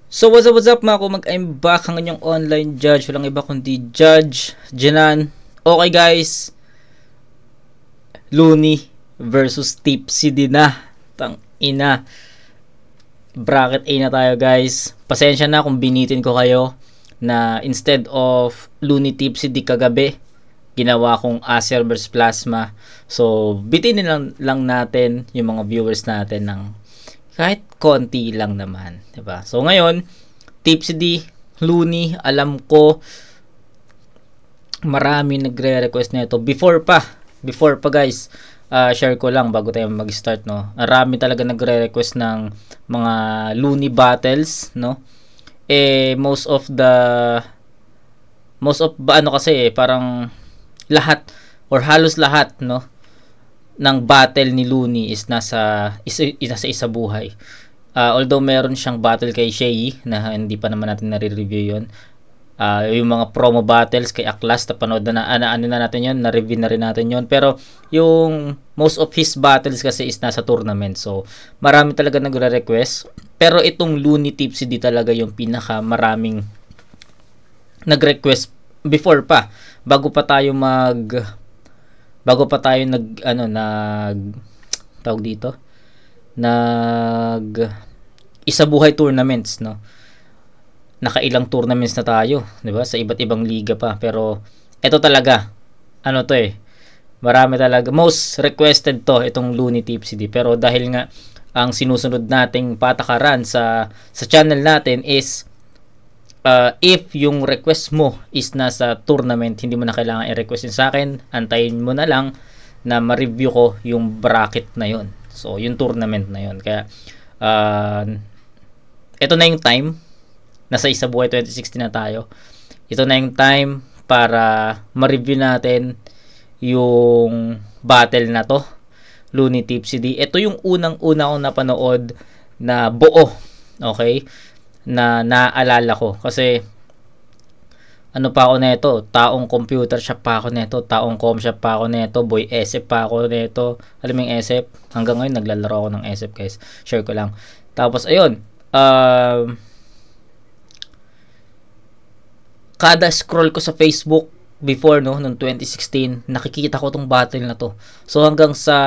So what's up mga kumag, I'm back ang inyong online judge. Walang iba kundi Judge Janan. Okay guys, Looney versus Tipsy din na. Tang ina. Bracket A na tayo guys. Pasensya na kung binitin ko kayo na instead of Looney Tipsy di kagabi, ginawa kong Acer versus Plasma. So bitinin lang natin yung mga viewers natin ng kahit konti lang naman, 'di ba? So ngayon, Tipsy D, Looney, alam ko marami nagre-request nito before pa guys. Share ko lang bago tayo mag-start, no. Marami talaga nagre-request ng mga Looney battles, no. Most of ano kasi parang lahat or halos lahat, no, ng battle ni Looney is nasa isa buhay. Although meron siyang battle kay Shay na hindi pa naman natin nare-review 'yon. Yung mga promo battles kay Aklas, napanood na natin 'yon, na-review na rin natin 'yon. Pero yung most of his battles kasi is nasa tournament. So, marami talaga nagre-request. Pero itong Looney Tipsy di talaga yung pinaka maraming nag-request before pa. Bago pa tayo tawag dito, isa buhay tournaments, no. Nakailang tournaments na tayo, 'di ba, sa iba't ibang liga pa. Pero ito talaga marami talaga, most requested to itong Looney Tipsy D. Pero dahil nga ang sinusunod nating patakaran sa channel natin is if yung request mo is nasa tournament, hindi mo na kailangan i-request sa akin. Antayin mo na lang na ma-review ko yung bracket na yon. So, yung tournament na yon. Kaya, ito na yung time. Nasa Isa Buhay 2016 na tayo. Ito na yung time para ma-review natin yung battle na to, Looney Tipsy D. Ito yung unang-una kong napanood na buo. Okay? Na naalala ko kasi ano pa ako nito, taong computer shop pa ako nito, taong com shop pa ako nito, boy SF pa ako nito. Alam mo yung SF? Hanggang ngayon naglalaro ako ng SF guys. Share ko lang. Tapos ayun, kada scroll ko sa Facebook before, no, noong 2016, nakikita ko tong battle na to. So hanggang sa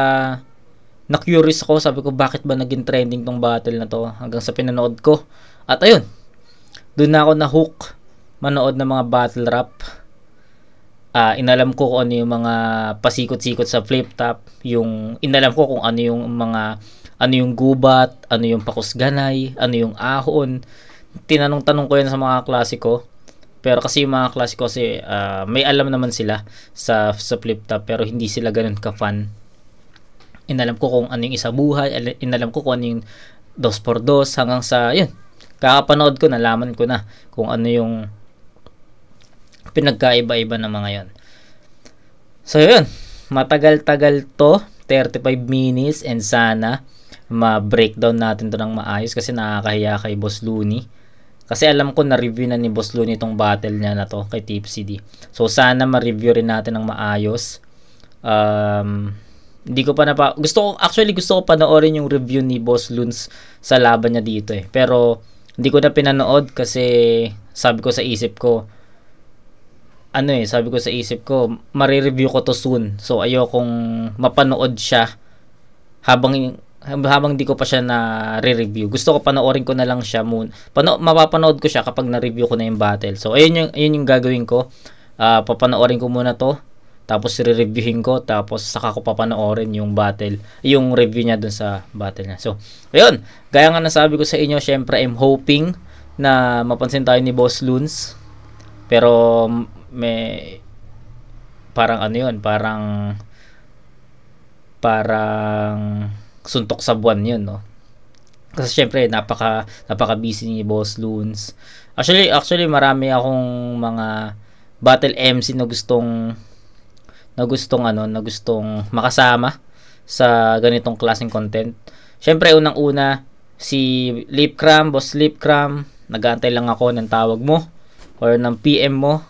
na-curious ako, sabi ko bakit ba naging trending tong battle na to, hanggang sa pinanood ko. At ayun, doon na ako na-hook manood ng mga battle rap. Inalam ko kung ano yung mga pasikot-sikot sa flip top, inalam ko kung ano yung gubat, ano yung pakusganay, ano yung ahon. Tinanong-tanong ko yan sa mga klasiko. Pero kasi yung mga klasiko kasi may alam naman sila sa flip top, pero hindi sila ganun ka-fun. Inalam ko kung ano yung isa buhay, inalam ko kung ano yung 2x2, hanggang sa yun, kakapanood ko, nalaman ko na kung ano yung pinagkaiba-iba ng mga yon. So yun, matagal-tagal to, 35 minutes, and sana ma-breakdown natin to ng maayos kasi nakakahiya kay Boss Looney. Kasi alam ko na-review na ni Boss Looney itong battle niya na to kay Tipsy D. So sana ma-review rin natin ng maayos. Gusto ko panoorin yung review ni Boss Loons sa laban niya dito pero hindi ko na pinanood kasi sabi ko sa isip ko mare-review ko to soon. So ayokong mapanood siya habang di ko pa siya na-review. Gusto ko panoorin ko na lang siya muna. Mapapanood ko siya kapag na-review ko na yung battle. So ayun yung gagawin ko. Papanoorin ko muna to, tapos re-reviewin ko, tapos saka ko papanoorin yung review niya dun sa battle niya. So, ayun, gaya nga nasabi ko sa inyo, syempre I'm hoping na mapansin tayo ni Boss Loons. Pero may parang suntok sa buwan yun, no? Kasi syempre napaka busy ni Boss Loons. Actually marami akong mga battle MC na gustong makasama sa ganitong klaseng content. Syempre unang-una si Lipcram, Boss Lipcram, nag-aantay lang ako ng tawag mo or ng PM mo.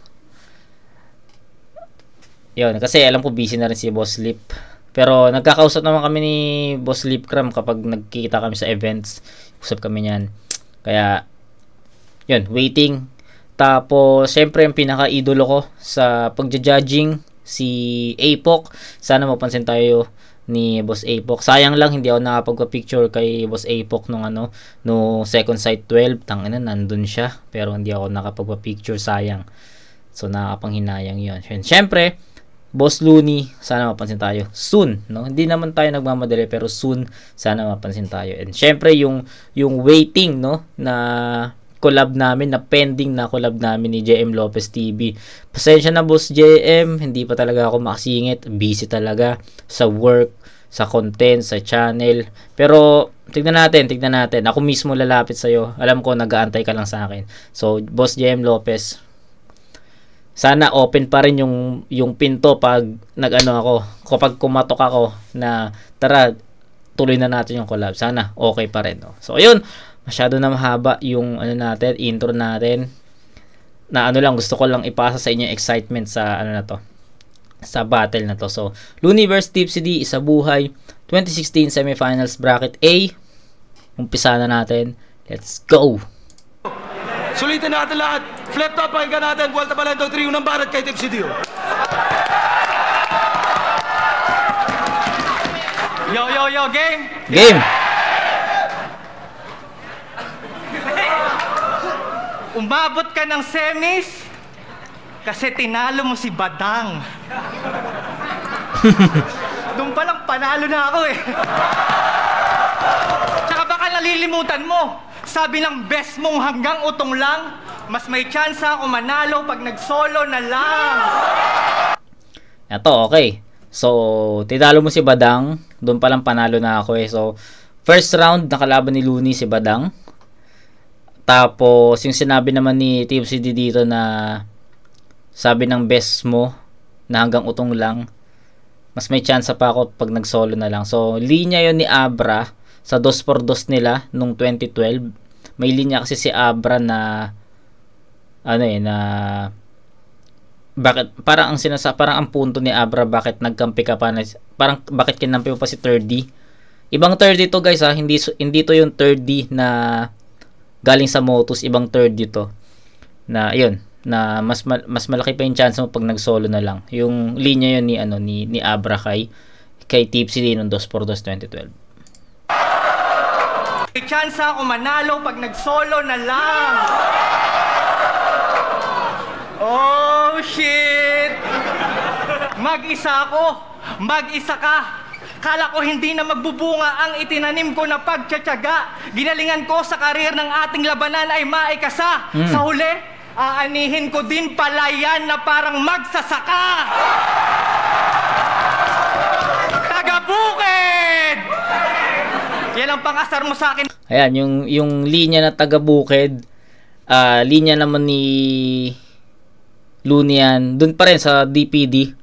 Yun, kasi alam ko busy na rin si Boss Lip. Pero nagkakausap naman kami ni Boss Lipcram kapag nagkikita kami sa events. Usap kami niyan. Kaya yun, waiting. Tapos, syempre, yung pinaka-idolo ko sa pagja-judging, si Apoc. Sana mapansin tayo ni Boss Apoc. Sayang lang, hindi ako nakapagpa-picture kay Boss Apoc nung no second sight 12. Tangina, nandun siya. Pero hindi ako nakapagpa-picture, sayang. So, nakakapanghinayang yun. Syempre, Boss Looney, sana mapansin tayo. Soon, no? Hindi naman tayo nagmamadali, pero soon, sana mapansin tayo. And syempre, yung waiting, no? Na collab namin, na pending na collab namin ni JM Lopez TV. Pasensya na, Boss JM, hindi pa talaga ako makasingit. Busy talaga sa work, sa content, sa channel. Pero, tignan natin. Ako mismo lalapit sa'yo. Alam ko, nag-aantay ka lang sa akin. So, Boss JM Lopez, sana open pa rin yung pinto pag kapag kumatok ako na tara, tuloy na natin yung collab. Sana okay pa rin, no? So, ayun. Masyado na mahaba yung intro natin. Na lang, gusto ko lang ipasa sa inyo excitement sa sa battle na to. So, Looney vs Tipsy D, isa buhay, 2016 semifinals bracket A. Umpisa na natin. Let's go! Sulitin natin lahat. Flip top, pakinggan natin. Vuelta Palento, trio ng barat kay Tipsy D. Yo, game! Game! Umabot ka ng semis kasi tinalo mo si Badang. Doon palang panalo na ako eh. Tsaka baka nalilimutan mo. Sabi ng best mong hanggang utong lang, mas may chance ako manalo pag nag-solo na lang. Ito, okay. So, tinalo mo si Badang. Doon palang panalo na ako eh. So, first round, nakalaban ni Looney si Badang. Tapos, yung sinabi naman ni Tipsy D dito na sabi ng best mo na hanggang utong lang, mas may chance pa ako pag nag-solo na lang. So, linya yon ni Abra sa 2x2 nila nung 2012. May linya kasi si Abra na bakit parang ang punto ni Abra, bakit nagkampi ka pa parang bakit kinampi mo pa si 3D. Ibang 3D to, guys, ha. Hindi to yung 3D na galing sa Motus, ibang 3D to. Na yun, na mas malaki pa yung chance mo pag nag-solo na lang. Yung linya yun ni Abra kay Tipsy D nung 2x2 2012. May chance ako manalo pag nag-solo na lang. Oh, shit! Mag-isa ako. Mag-isa ka. Kala ko hindi na magbubunga ang itinanim ko na pagtsatsaga. Ginalingan ko sa karir ng ating labanan ay maikasa. Sa huli, aanihin ko din pala yan na parang magsasaka. Taga-Bukid! Yan ang pang-asar mo sa akin. Ayan, yung linya na taga-Bukid, linya naman ni Looney yan. Doon pa rin sa DPD.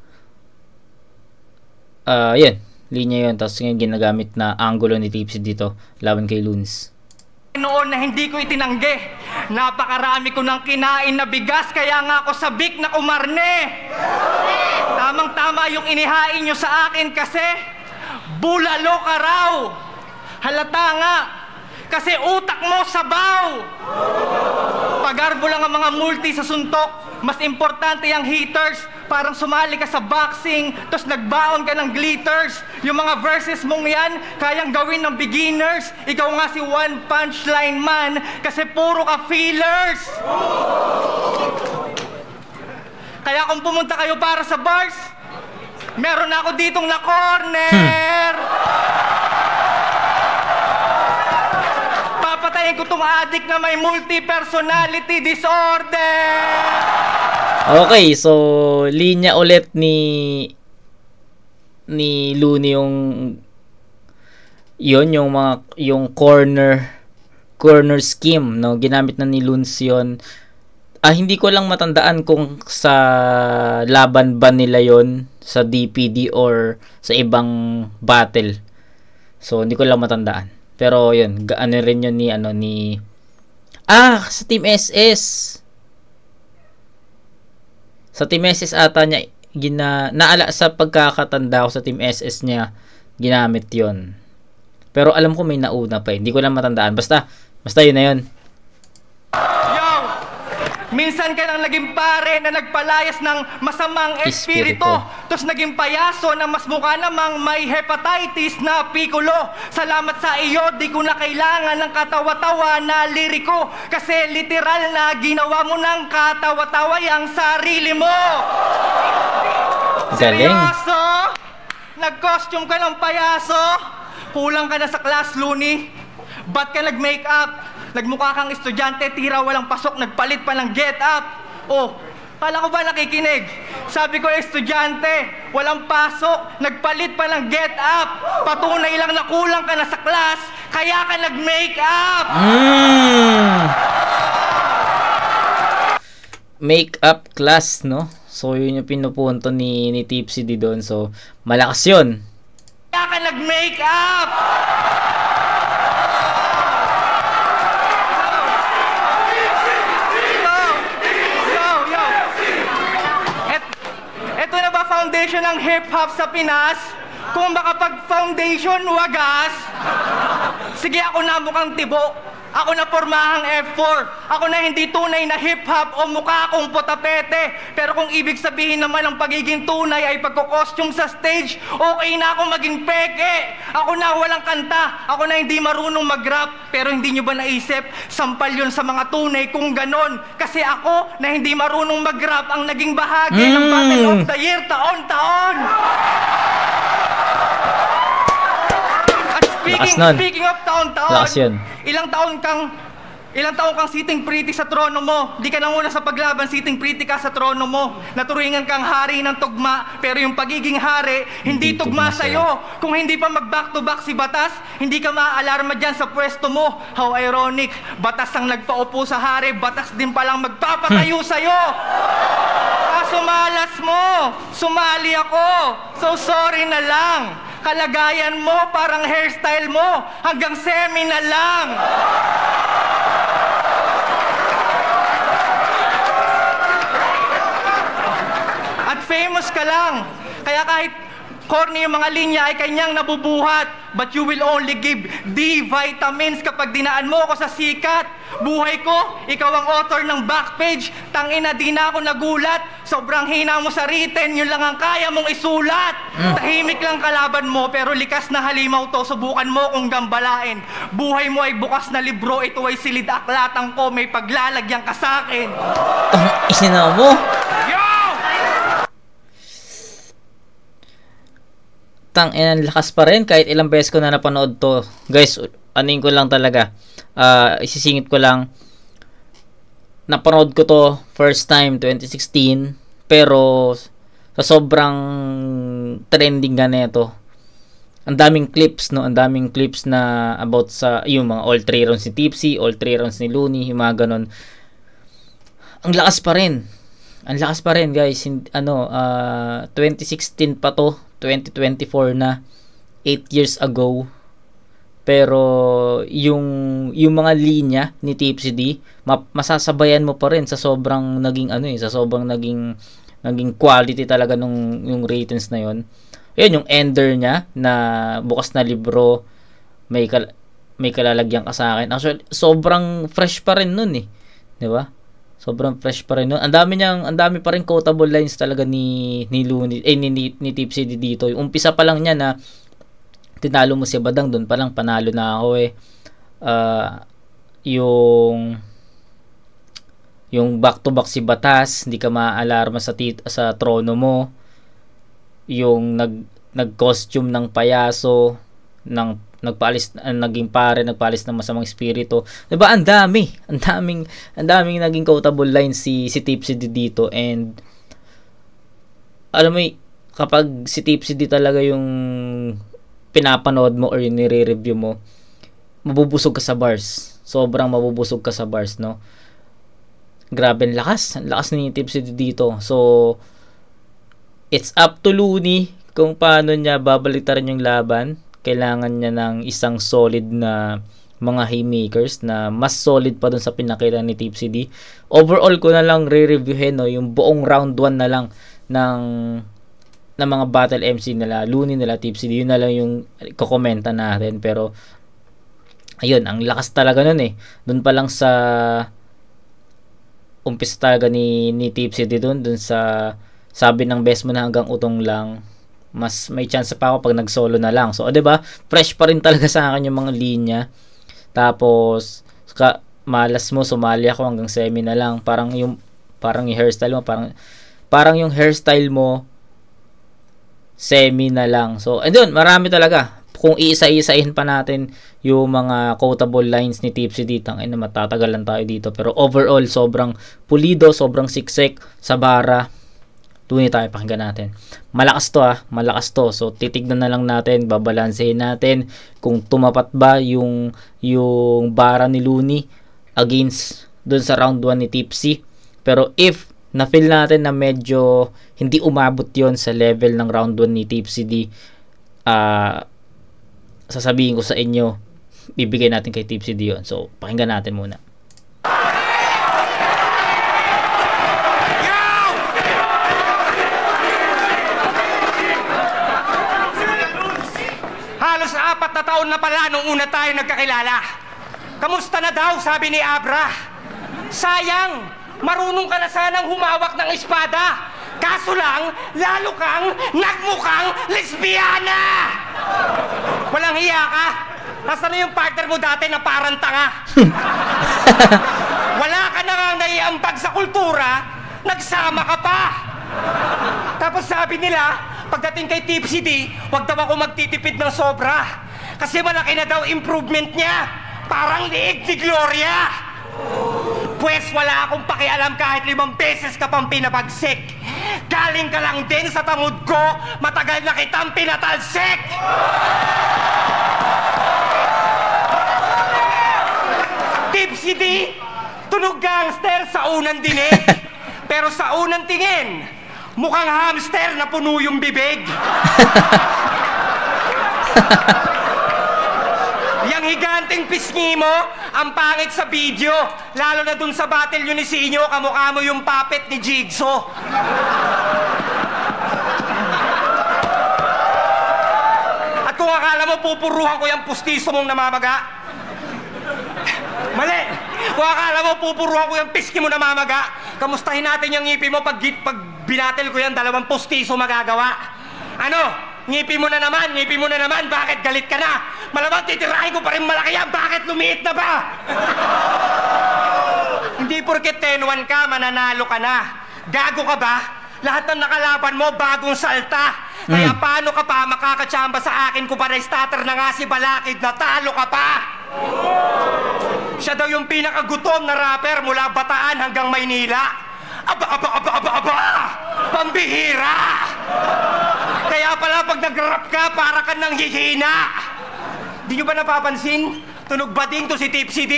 Yan, linya yun. Tapos yung ginagamit na angulo ni Tipsy dito, laban kay Loons. Noon na hindi ko itinanggi. Napakarami ko ng kinain na bigas, kaya nga ako sabik na kumarne. Tamang-tama yung inihain nyo sa akin kasi bulalo ka raw. Halata nga, kasi utak mo sabaw. Pagarbo lang ang mga multi sa suntok, mas importante yung haters. Parang sumali ka sa boxing, tapos nagbaon ka ng glitters. Yung mga verses mong yan, kayang gawin ng beginners. Ikaw nga si one punchline man, kasi puro ka feelers. Kaya kung pumunta kayo para sa bars, meron ako ditong na corner. Papatayin ko tong addict na may multi-personality disorder. Okay, so linya ulit ni Looney yung corner scheme, no, ginamit na ni Loons yon. Hindi ko lang matandaan kung sa laban ba nila yon sa DPD or sa ibang battle. So hindi ko lang matandaan. Pero yun, rin yun sa Team SS. Sa Team SS ata niya naala sa pagkakatanda ko, sa Team SS niya ginamit yon. Pero alam ko may nauna pa eh. Hindi ko lang matandaan. Basta yun na yun. Yo! Minsan ka nang naging pare na nagpalayas ng masamang espiritu. Tapos naging payaso na mas mukha namang may hepatitis na pikulo. Salamat sa iyo, di ko na kailangan ng katawa-tawa na liriko. Kasi literal na ginawa mo ng katawa-tawa yung sarili mo. Galing. Seryoso? Nag-costume ka ng payaso? Kulang ka na sa class, Looney. Ba't ka nag-makeup? Nagmukha kang estudyante, tira walang pasok, nagpalit pa ng get up. Oh, kala ko ba nakikinig? Sabi ko, estudyante, walang pasok, nagpalit pa ng get up. Patunay lang na kulang ka na sa class, kaya ka nag-makeup. Makeup class, no? So, yun yung pinupunto ni Tipsy D doon. So, malakas yun. Kaya ka nag-makeup. Ito na ba foundation ng hip-hop sa Pinas? Kung makapag-foundation, wagas. Sige, ako na mukhang tibo. Ako na pormahang F4. Ako na hindi tunay na hip-hop o mukha akong potapete. Pero kung ibig sabihin naman ng pagiging tunay ay pagko-costume sa stage, okay na ako maging peke. Ako na walang kanta. Ako na hindi marunong mag-rap. Pero hindi nyo ba naisip, sampal yun sa mga tunay kung ganon. Kasi ako na hindi marunong mag-rap ang naging bahagi ng Battle of the Year taon-taon. Speaking of taon-taon, ilang taon kang sitting pretty sa trono mo. Di ka nanguna sa paglaban, sitting pretty ka sa trono mo. Naturingan kang hari ng tugma, pero yung pagiging hari, hindi tugma sa'yo. Kung hindi pa mag-back to back si Batas, hindi ka maaalarma dyan sa pwesto mo. How ironic, Batas ang nagpaupo sa hari, Batas din palang magpapatayo sa'yo. Kaso malas mo, sumali ako, so sorry na lang. Kalagayan mo, parang hairstyle mo, hanggang semi na lang. At famous ka lang, kaya kahit corny yung mga linya ay kanyang nabubuhat. But you will only give D vitamins kapag dinaan mo ako sa sikat. Buhay ko, ikaw ang author ng backpage. Tangina, di na ako nagulat. Sobrang hina mo sa written, yun lang ang kaya mong isulat. Tahimik lang kalaban mo, pero likas na halimaw to. Subukan mo kung gambalain. Buhay mo ay bukas na libro, ito ay silid aklatan ko. May paglalagyan ka sa'kin. Isina mo? Yo! Ang lakas pa rin kahit ilang beses ko na napanood to. Guys, anuin ko lang talaga. Isisingit ko lang. Napanood ko to first time 2016, pero sa sobrang trending nga nito. Ang daming clips, no? Ang daming clips na about sa yung mga all 3 rounds ni Tipsy, all 3 rounds ni Looney, yung mga ganun. Ang lakas pa rin. Ang lakas pa rin, guys. 2016 pa to. 2024 na, 8 years ago. Pero yung mga linya ni Tipsy D, masasabayan mo pa rin sa sobrang naging sa sobrang naging quality talaga yung ratings na yon. Ayun yung ender niya na bukas na libro, may kalalagyan ka sa akin. Actually, sobrang fresh pa rin nun 'di ba? Sobrang fresh pa rin nun. Ang dami pa rin quotable lines talaga ni Looney, ni Tipsy D dito. Yung umpisa pa lang niya na tinalo mo si Badang, doon pa lang panalo na ako yung back to back si Batas, hindi ka maaalarma sa trono mo. Yung nag-costume ng payaso, naging pare, nagpaalis ng masamang espiritu. 'Di ba? Ang daming naging quotable lines si Tipsy D dito, and alam mo, kapag si Tipsy D talaga yung pinapanood mo or yung nire-review mo, mabubusog ka sa bars. Sobrang mabubusog ka sa bars, no? Grabe, ang lakas ni Tipsy D dito. So it's up to Looney kung paano niya babalitaran yung laban. Kailangan niya ng isang solid na mga haymakers na mas solid pa dun sa pinakita ni Tipsy D. Overall ko na lang re-reviewin, no, yung buong round 1 na lang ng mga battle MC nila, Looney nila, Tipsy D. Yun na lang yung kokomenta natin. Pero ayun, ang lakas talaga nun Dun pa lang sa umpis talaga ni Tipsy dun sa sabi ng best mo na hanggang utong lang, mas may chance pa ako pag nag-solo na lang. So, 'di ba? Fresh pa rin talaga sa akin yung mga linya. Tapos malas mo sumali ako hanggang semi na lang. Parang yung hairstyle mo, parang yung hairstyle mo semi na lang. So, andun, marami talaga. Kung iisa-isahin pa natin yung mga quotable lines ni Tipsy dito, ay na matatagalan tayo dito. Pero overall, sobrang pulido, sobrang siksik sa bara. Tunay tayo, pakinggan natin. Malakas to malakas to. So, titignan na lang natin, babalansehin natin kung tumapat ba yung bara ni Looney against dun sa round 1 ni Tipsy. Pero if na-feel natin na medyo hindi umabot yon sa level ng round 1 ni Tipsy D, sasabihin ko sa inyo, bibigay natin kay Tipsy D yun. So, pakinggan natin muna. Halos 4 na taon na pala nung una tayo nagkakilala. Kamusta na daw, sabi ni Abra. Sayang, marunong ka na sanang humawak ng espada. Kaso lang, lalo kang nagmukhang lesbiana. Walang hiya ka. Nasaan na yung partner mo dati na parang tanga? Wala ka na nga naiambag sa kultura, nagsama ka pa. Tapos sabi nila, pagdating kay Tipsy D, huwag daw ako magtitipid ng sobra. Kasi malaki na daw improvement niya. Parang liig ni Gloria. Pwes wala akong pakialam kahit 5 beses ka pang pinapagsik. Galing ka lang din sa tamod ko, matagal na kitang pinatalsik. Tipsy D, tunog gangster sa unang dinig. Pero sa unang tingin, mukhang hamster na puno yung bibig. Yang higanteng pisngi mo, ang pangit sa video. Lalo na dun sa battle yun ni Sinyo, kamukha mo yung puppet ni Jigsaw. At kung akala mo pupuruhan ko yung pustiso mong namamaga, mali! Kung akala mo pupuruhan ko yung pisngi mo namamaga, kamustahin natin yung ngipi mo pag binatel ko yan, 2 pustiso magagawa. Ano? Ngipi mo na naman, bakit galit ka na? Malamang titirahin ko pa rin malaki yan, bakit lumiit na ba? Hindi porket 10-1 ka, mananalo ka na. Gago ka ba? Lahat ng nakalaban mo, bagong salta. Kaya paano ka pa makakatsamba sa akin kung para starter na nga si Balakid, natalo ka pa? Siya daw yung pinakagutom na rapper mula Bataan hanggang Maynila. Aba! Pambihira! Kaya pala pag nag-rap ka, para ka nang hihina. Di nyo ba napapansin? Tunog bading to si Tipsy D.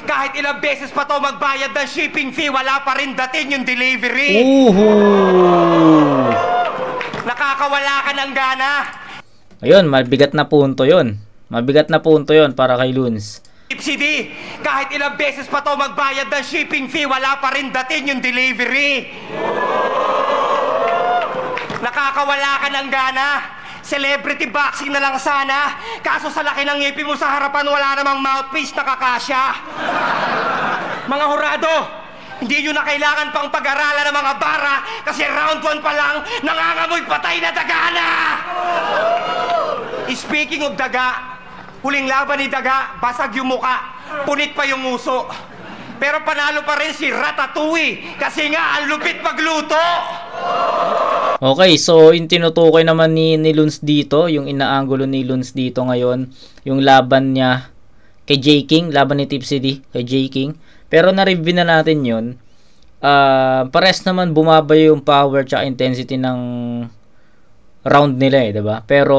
Kahit ilang beses pa to magbayad ng shipping fee, wala pa rin dating yung delivery. Nakakawala ka ng gana. Ayun, mabigat na punto yun. Para kay Loons. Tipsy D, kahit ilang beses pa to magbayad ng shipping fee, wala pa rin dating yung delivery. Nakakawala ka ng gana. Celebrity boxing na lang sana. Kaso sa laki ng ngipin mo sa harapan, wala namang mouthpiece na kakasya. Mga hurado, hindi nyo na kailangan pang pag-aralan ng mga bara kasi round 1 pa lang, nangangamoy patay na daga na! Speaking of daga, huling laban ni Daga, basag yung muka, punit pa yung uso. Pero panalo pa rin si Ratatouille kasi nga ang lupit magluto. Okay, so yung tinutukoy naman ni Loons dito, yung inaanggulo ni Loons dito ngayon, yung laban niya kay J. King, laban ni Tipsy D kay J. King. Pero na-review na natin yun. Pares naman bumaba yung power tsaka intensity ng round nila diba? Pero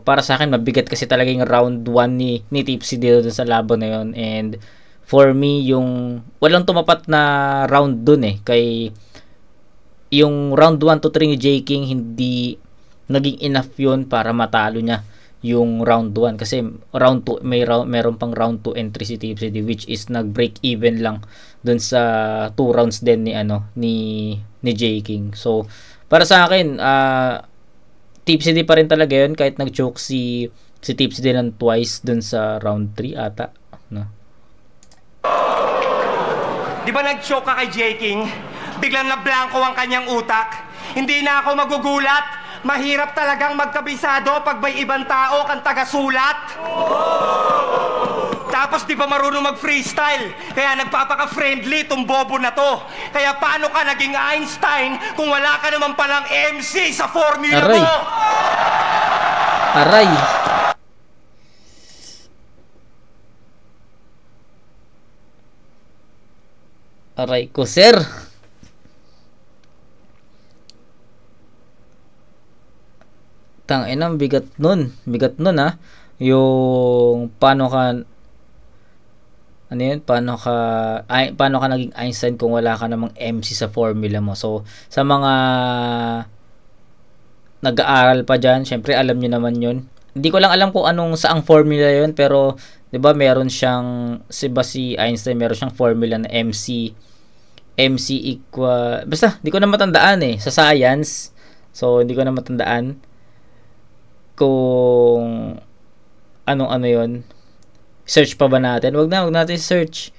para sa akin mabigat kasi talaga yung round 1 ni Tipsy dito sa laban na yun. And for me, yung walang tumapat na round dun kay yung round 1 to 3 ni J. King, hindi naging enough yun para matalo niya yung round 1 kasi round 2 meron pang round 2 entry si Tipsy D, which is nag-break even lang dun sa 2 rounds din ni J. King. So para sa akin, Tipsy D pa rin talaga yun kahit nag-choke si Tipsy D ng twice dun sa round 3 ata, no? Di ba nag-choke ka kay J. King? Biglang na-blanco ang kanyang utak. Hindi na ako magugulat. Mahirap talagang magkabisado pag may ibang tao kang tagasulat. Tapos di ba marunong mag-freestyle? Kaya nagpapaka-friendly tong bobo na to. Kaya paano ka naging Einstein kung wala ka naman palang MC sa formula Aray. mo? Aray. Aray ko, sir. Tangina, bigat nun. Bigat nun, ha. Yung paano ka paano ka naging Einstein kung wala ka namang MC sa formula mo. So, sa mga nag-aaral pa dyan, syempre alam nyo naman yun. Hindi ko lang alam kung anong saang formula yun, pero 'di ba meron siyang si Einstein, meron siyang formula na MC equal, basta hindi ko na matandaan sa science. So hindi ko na matandaan kung anong yun. Search pa ba natin? Wag natin search.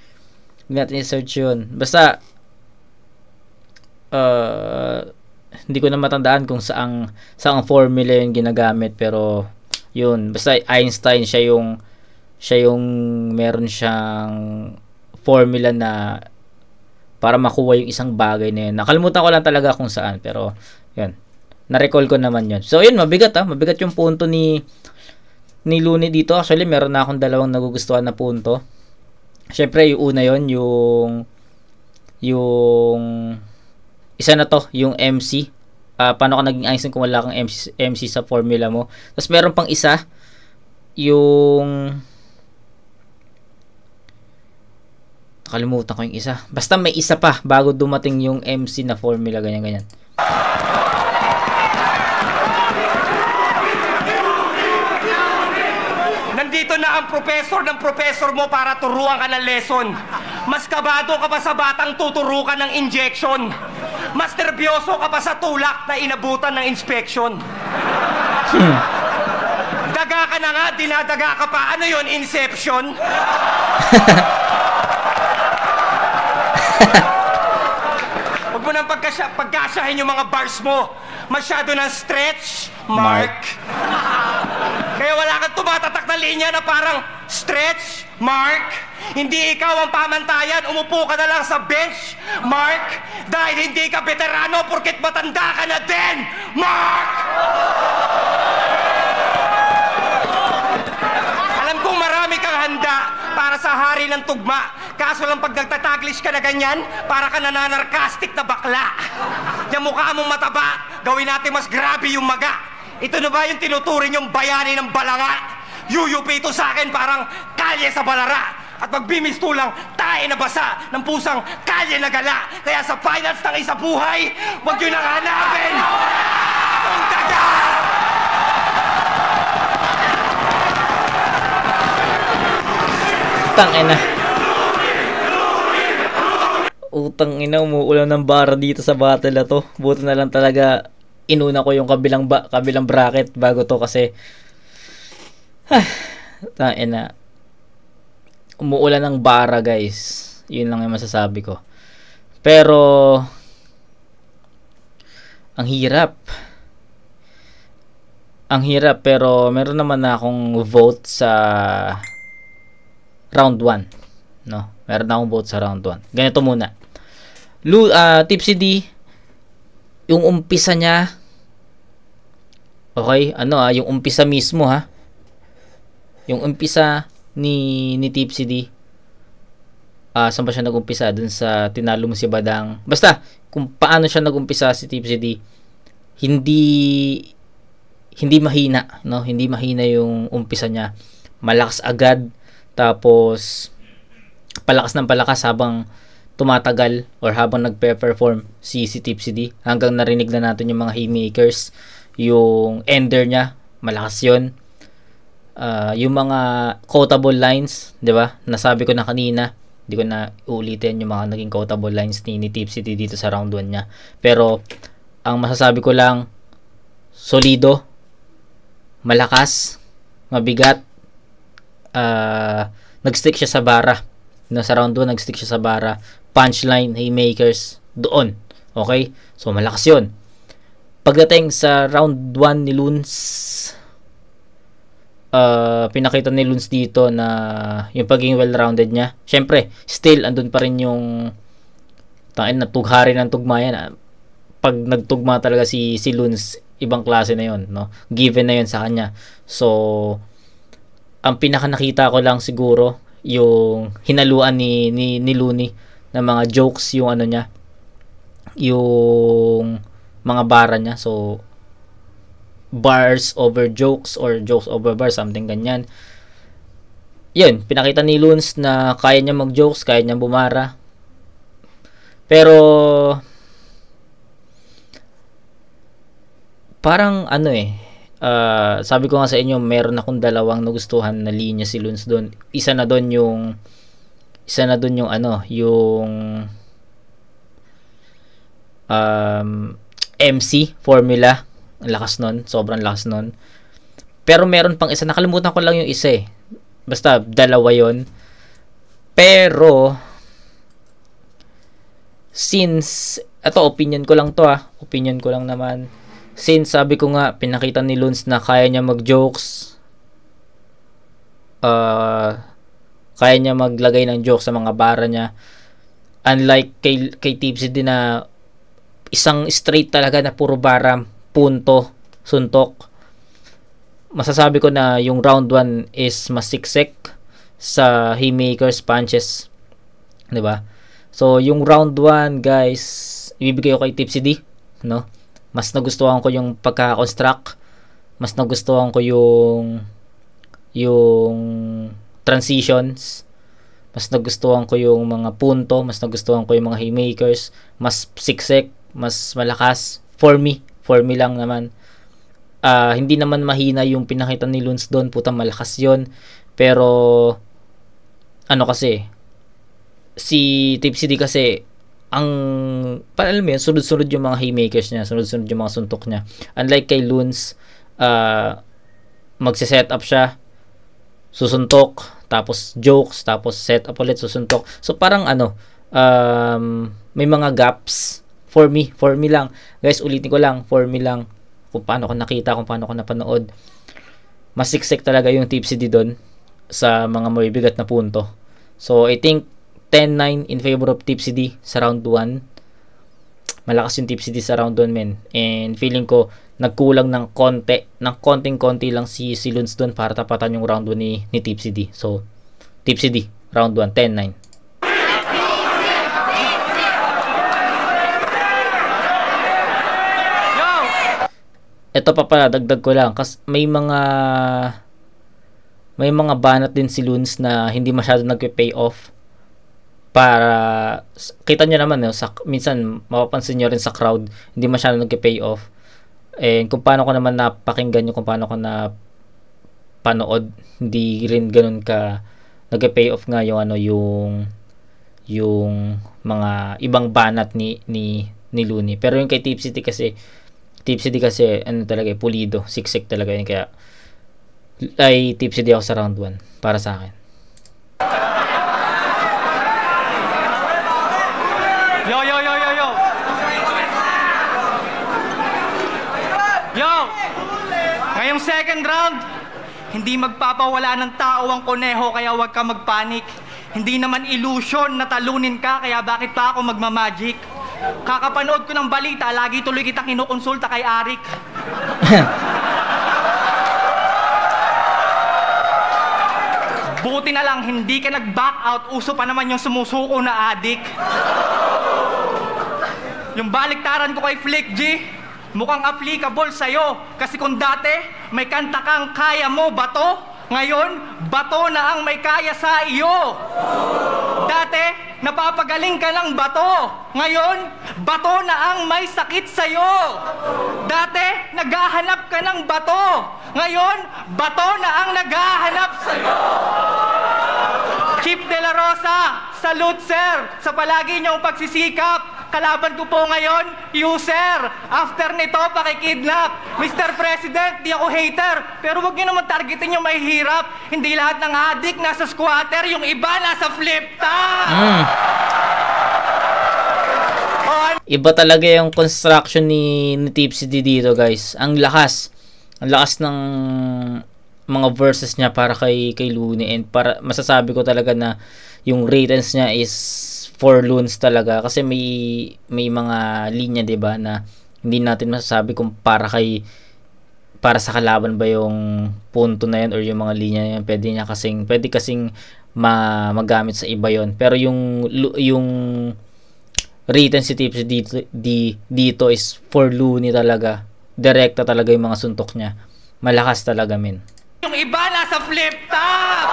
Wag natin i-search yun. Basta hindi ko na matandaan kung saang formula yung ginagamit, pero yun, basta Einstein siya yung meron siyang formula na para makuha yung isang bagay na yun. Nakalimutan ko lang talaga kung saan, pero yun, na-recall ko naman yun. So yun, mabigat yung punto ni Looney dito. Actually meron na akong dalawang nagugustuhan na punto. Syempre yung una yun, yung isa na to, yung MC. Paano ka naging Einstein kung wala kang MC sa formula mo. Tapos meron pang isa, yung nakalimutan ko yung isa. Basta may isa pa bago dumating yung MC na formula, ganyan. Nandito na ang professor ng professor mo para turuan ka ng lesson. Mas kabado ka pa sa batang tuturukan ng injection. Mas nervyoso ka pa sa tulak na inabutan ng inspection. Daga ka na nga, dinadaga ka pa. Ano yun, Inception? Huwag mo nang pagkasyahin yung mga bars mo. Masyado ng stretch, Mark. Kaya wala kang tumatatak na linya na parang stretch, Mark. Hindi ikaw ang pamantayan, umupo ka na lang sa bench, Mark. Dahil hindi ka veterano porket matanda ka na din, Mark! Alam kong marami kang handa para sa hari ng tugma. Kaso lang pag nagtataglish ka na ganyan, para ka nananarkastik na bakla. Yung mukha mong mataba, gawin natin mas grabe yung maga. Ito na ba yung tinuturing yung bayani ng balanga? Yuyupi ito sa akin parang kalye sa balara. At pag bimistulang, tae na basa ng pusang kalye na gala. Kaya sa finals ng isa buhay, huwag yun ang hanapin! Ang daga! Tangina. Utang ina, umuulan ng bara dito sa battle na to. Buti na lang talaga inuna ko yung kabilang bracket bago to kasi tangina. Umuulan ng bara, guys. Yun lang yung masasabi ko. Pero ang hirap. Pero meron naman na akong vote sa round 1. No? Meron na akong vote sa round 1. Ganito muna. Tipsy D, yung umpisa niya, okay, yung umpisa mismo, ha? Yung umpisa ni Tipsy D, saan ba siya nag-umpisa? Dun sa tinalo mo si Badang. Basta kung paano siya nag-umpisa si Tipsy D, hindi mahina, no? Hindi mahina yung umpisa niya. Malakas agad, tapos palakas ng palakas habang tumatagal or habang nagpe-perform si Tipsy D, hanggang narinig na natin yung mga haymakers, yung ender niya, malakas yun. Yung mga quotable lines, 'di ba? Nasabi ko na kanina, hindi ko na uulitin yung mga naging quotable lines ni Tipsy D dito sa round 1 niya. Pero ang masasabi ko lang, solido, malakas, mabigat, nag-stick siya sa bara. Sa round 1 nag-stick siya sa bara. punchline, haymakers doon. Okay? So, malakas yun. Pagdating sa round 1 ni Luns, pinakita ni Luns dito na yung pagiging well-rounded niya. Syempre, still, andun pa rin yung tughari ng tugma yan. Pag nagtugma talaga si Luns, ibang klase na yun, no? Given na yun sa kanya. So, ang pinaka nakita ko lang siguro, yung hinaluan ni Looney na mga jokes, yung ano niya, yung mga bara niya. So, bars over jokes or jokes over bars, something ganyan. Yun, pinakita ni Luns na kaya niya mag-jokes, kaya niya bumara. Pero, parang ano sabi ko nga sa inyo, meron akong dalawang nagustuhan na linya si Luns doon. Isa na doon yung MC formula. Ang lakas nun, sobrang lakas nun. Pero meron pang isa, nakalimutan ko lang yung isa basta dalawa yon. Pero since opinion ko lang to, opinion ko lang naman, since sabi ko nga pinakita ni Luns na kaya niya mag-jokes, kaya niya maglagay ng jokes sa mga bara niya, unlike kay Tipsy din na isang straight talaga na puro bara, punto, suntok. Masasabi ko na yung round 1 is mas siksik sa haymakers, punches, 'di ba? So yung round 1, guys, ibibigay ko kay Tipsy D, no? Mas nagustuhan ko yung pagka-construct, mas nagustuhan ko yung transitions, mas nagustuhan ko yung mga punto, mas nagustuhan ko yung mga haymakers, mas siksik, mas malakas for me lang naman. Hindi naman mahina yung pinakita ni Luns doon, putang malakas yon. Pero ano kasi, si Tipsy D kasi alam mo yun, sunod-sunod yung mga haymakers niya, sunod-sunod yung mga suntok niya. Unlike kay Luns, magse-set up siya, susuntok, tapos jokes, tapos set up ulit, susuntok. So parang may mga gaps for me lang. Guys, ulitin ko lang, for me lang, kung paano ko nakita, kung paano ko napanood. Mas siksik talaga yung Tipsy D doon sa mga mabibigat na punto. So I think 10-9 in favor of Tipsy D sa round 1. Malakas yung Tipsy D sa round 1, men. And feeling ko nagkulang ng konting-konti lang si Luns doon para tapatan yung round 1 ni Tipsy D. So Tipsy D round 1, 10-9. Ito pa pala, dagdag ko lang, kasi may mga banat din si Luns na hindi masyado nagpe-pay off. Para kita nyo naman, minsan mapapansin nyo rin sa crowd, hindi masyado nagpe-pay off. And kung paano ko naman napakinggan nyo, kung paano ko na panood, hindi rin ganun ka nagpe-pay off nga yung mga ibang banat ni Looney. Pero yung kay Tipsy D kasi ano talaga, pulido, siksik talaga yun, kaya ay Tipsy D ako sa round 1 para sa akin. Yo! Ngayong second round, hindi magpapawala ng tao ang koneho, kaya huwag ka magpanik. Hindi naman illusion na talunin ka, kaya bakit pa ako magmamagic? Kakapanood ko ng balita, lagi tuloy kitang kinukonsulta kay Arik. Buti na lang hindi ka nag-back out, uso pa naman yung sumusuko na adik. Yung baliktaran ko kay Flick G, mukhang applicable sa'yo. Kasi kung dati, may kanta kang kaya mo, bato. Ngayon, bato na ang may kaya sa iyo. Dati, napapagaling ka ng bato. Ngayon, bato na ang may sakit sa'yo. Dati, naghahanap ka ng bato. Ngayon, bato na ang naghahanap sa'yo. Chief De La Rosa, salute sir sa palagi niyong pagsisikap. Kalaban ko po ngayon, user. After nito, pakikidnap. Mr. President, di ako hater. Pero wag niyo naman targetin yung may hirap. Hindi lahat ng adik nasa squatter, yung iba nasa flip top. Iba talaga yung construction ni Tipsy D dito, guys. Ang lakas ng mga verses niya para kay Looney, and para masasabi ko talaga na yung ratings niya is for loons talaga, kasi may mga linya, 'di ba, na hindi natin masasabi kung para sa kalaban ba yung punto na yan or yung mga linya na yan. Pwede kasing magamit sa iba yon. Pero yung written si Tipsy dito is for Looney talaga. Direkta talaga yung mga suntok niya. Malakas talaga, men. Yung iba nasa flip top!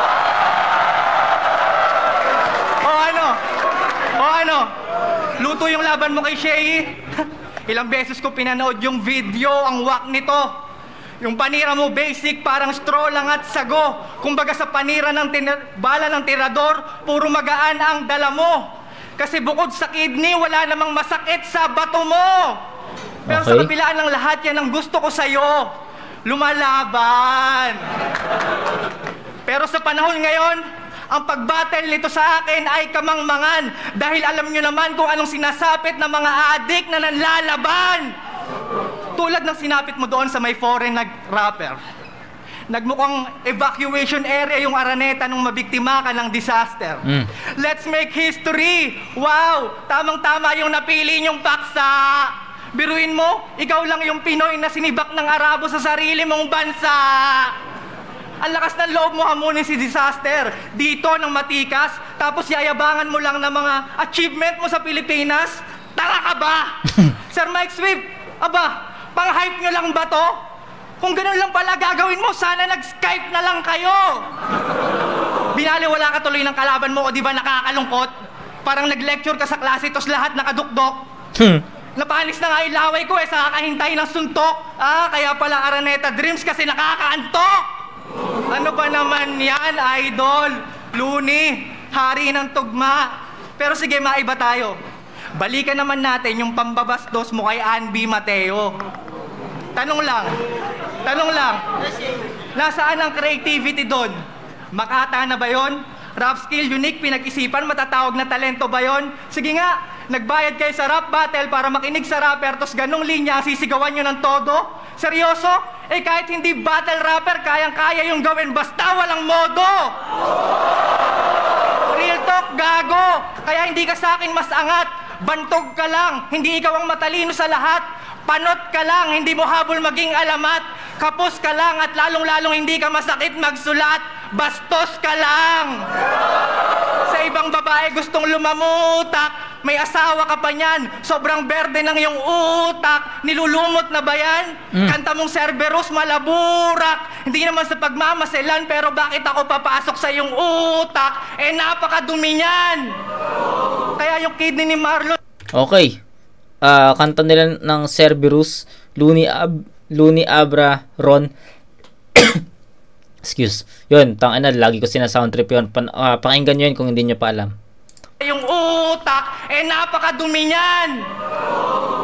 O ano? Luto yung laban mo kay Shay? Ilang beses ko pinanood yung video, ang wak nito. Yung panira mo basic, parang straw lang at sago. Kumbaga sa panira ng bala ng tirador, puro magaan ang dala mo. Kasi bukod sa kidney, wala namang masakit sa bato mo. Pero sa kabilaan ng lahat, yan ang gusto ko sa'yo. Lumalaban. Pero sa panahon ngayon, ang pagbattle nito sa akin ay kamangmangan. Dahil alam nyo naman kung anong sinasapit ng mga adik na nanlalaban. Tulad ng sinapit mo doon sa may foreign rapper. Nagmukhang evacuation area yung Araneta nung mabiktima ka ng disaster. Let's make history! Wow! Tamang-tama yung napili nyong paksa! Biruin mo, ikaw lang yung Pinoy na sinibak ng Arabo sa sarili mong bansa! Ang lakas ng loob mo hamunin si disaster dito ng matikas, tapos yayabangan mo lang ng mga achievement mo sa Pilipinas? Tanga ka ba? Sir Mike Swift, aba, pang-hype nyo lang ba to? Kung ganun lang pala gagawin mo, sana nag-Skype na lang kayo. Binaliwala ka tuloy ng kalaban mo, o di ba nakakalungkot? Parang nag-lecture ka sa klase, tos lahat nakadukdok. Napanis na nga yung laway ko sa kakahintay ng suntok. Kaya pala Araneta Dreams kasi nakakaantok. Ano ba naman yan, idol? Looney, hari ng tugma. Pero sige, maiba tayo. Balikan naman natin yung pambabastos mo kay Anby Mateo. Tanong lang, nasaan ang creativity doon? Makata na ba yon? Rap skill, unique, pinag-isipan, matatawag na talento ba yon? Sige nga, nagbayad kayo sa rap battle para makinig sa rapper, tos ganong linya, sisigawan nyo ng todo? Seryoso? Kahit hindi battle rapper, kayang-kaya yung gawin, basta walang modo! Real talk, gago! Kaya hindi ka sa akin mas angat, bantog ka lang, hindi ikaw ang matalino sa lahat, panot ka lang, hindi mo habol maging alamat, kapos ka lang at lalong-lalong hindi ka masakit magsulat, bastos ka lang! Sa ibang babae gustong lumamutak, may asawa ka pa niyan, sobrang berde ng iyong utak, nilulumot na ba yan? Kanta mong Cerberus, malaburak, hindi naman sa pagmamaselan, pero bakit ako papasok sa iyong utak? Napakadumi niyan! Kaya yung kidney ni Marlon... Okay. Kanta nila ng Cerberus, Looney Abra, Ron. Excuse. Yun, tangina, lagi ko sinasound trip yun. Pakinggan nyo yun kung hindi nyo pa alam. Yung utak, napakadumi niyan!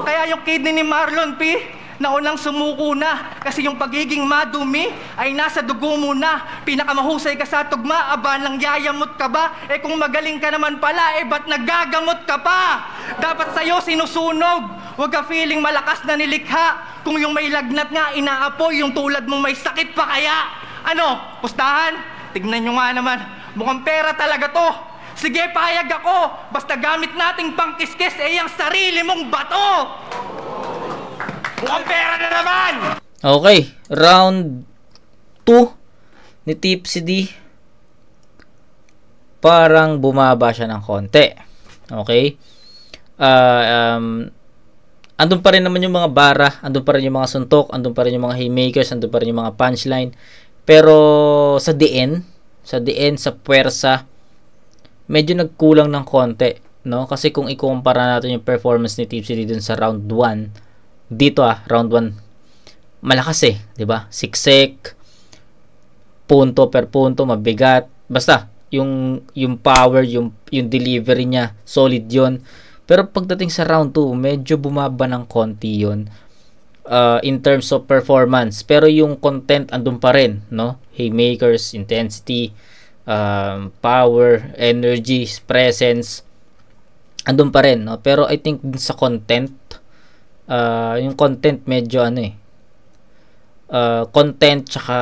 Kaya yung kidney ni Marlon P, naunang sumuko na. Kasi yung pagiging madumi ay nasa dugo mo na. Pinakamahusay ka sa tugma, aba nang yayamot ka ba? Kung magaling ka naman pala, ba't nagagamot ka pa? Dapat sa'yo sinusunog. Huwag ka feeling malakas na nilikha. Kung yung may lagnat nga, inaapoy, yung tulad mong may sakit pa kaya. Ano, pustahan? Tignan nyo nga naman, mukhang pera talaga to. Sige, payag ako. Basta gamit nating pangkiskis, ang sarili mong bato. Mukhang pera na naman. Okay, round 2 ni Tipsy D. Parang bumaba siya ng konti. Okay? Andun pa rin naman yung mga bara, andun pa rin yung mga suntok, andun pa rin yung mga haymakers, andun pa rin yung mga punchline. Pero sa DN, sa puwersa, medyo nagkulang ng konti, no? Kasi kung ikukumpara natin yung performance ni Tipsy D dun sa round 1, dito round 1, malakas 'di ba? Siksik, punto per punto, mabigat. Basta yung power, yung delivery niya, solid 'yon. Pero pagdating sa round 2, medyo bumaba ng konti 'yon. In terms of performance, pero yung content andun pa rin, no? Haymakers, intensity, power, energy, presence, andun pa rin, no? Pero I think dun sa content, yung content medyo ano eh, content tsaka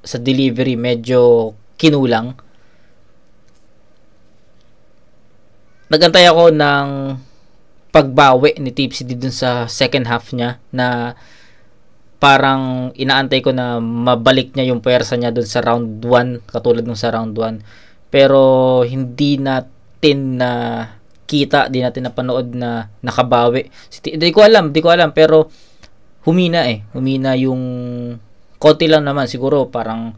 sa delivery medyo kinulang. Nagantay ako ng pagbawi ni Tipsy D dun sa second half niya, na parang inaantay ko na mabalik niya yung pwersa niya dun sa round 1, katulad nung sa round 1. Pero hindi natin na kita, di natin napanood na nakabawi. Di ko alam, pero humina yung konti lang naman, siguro parang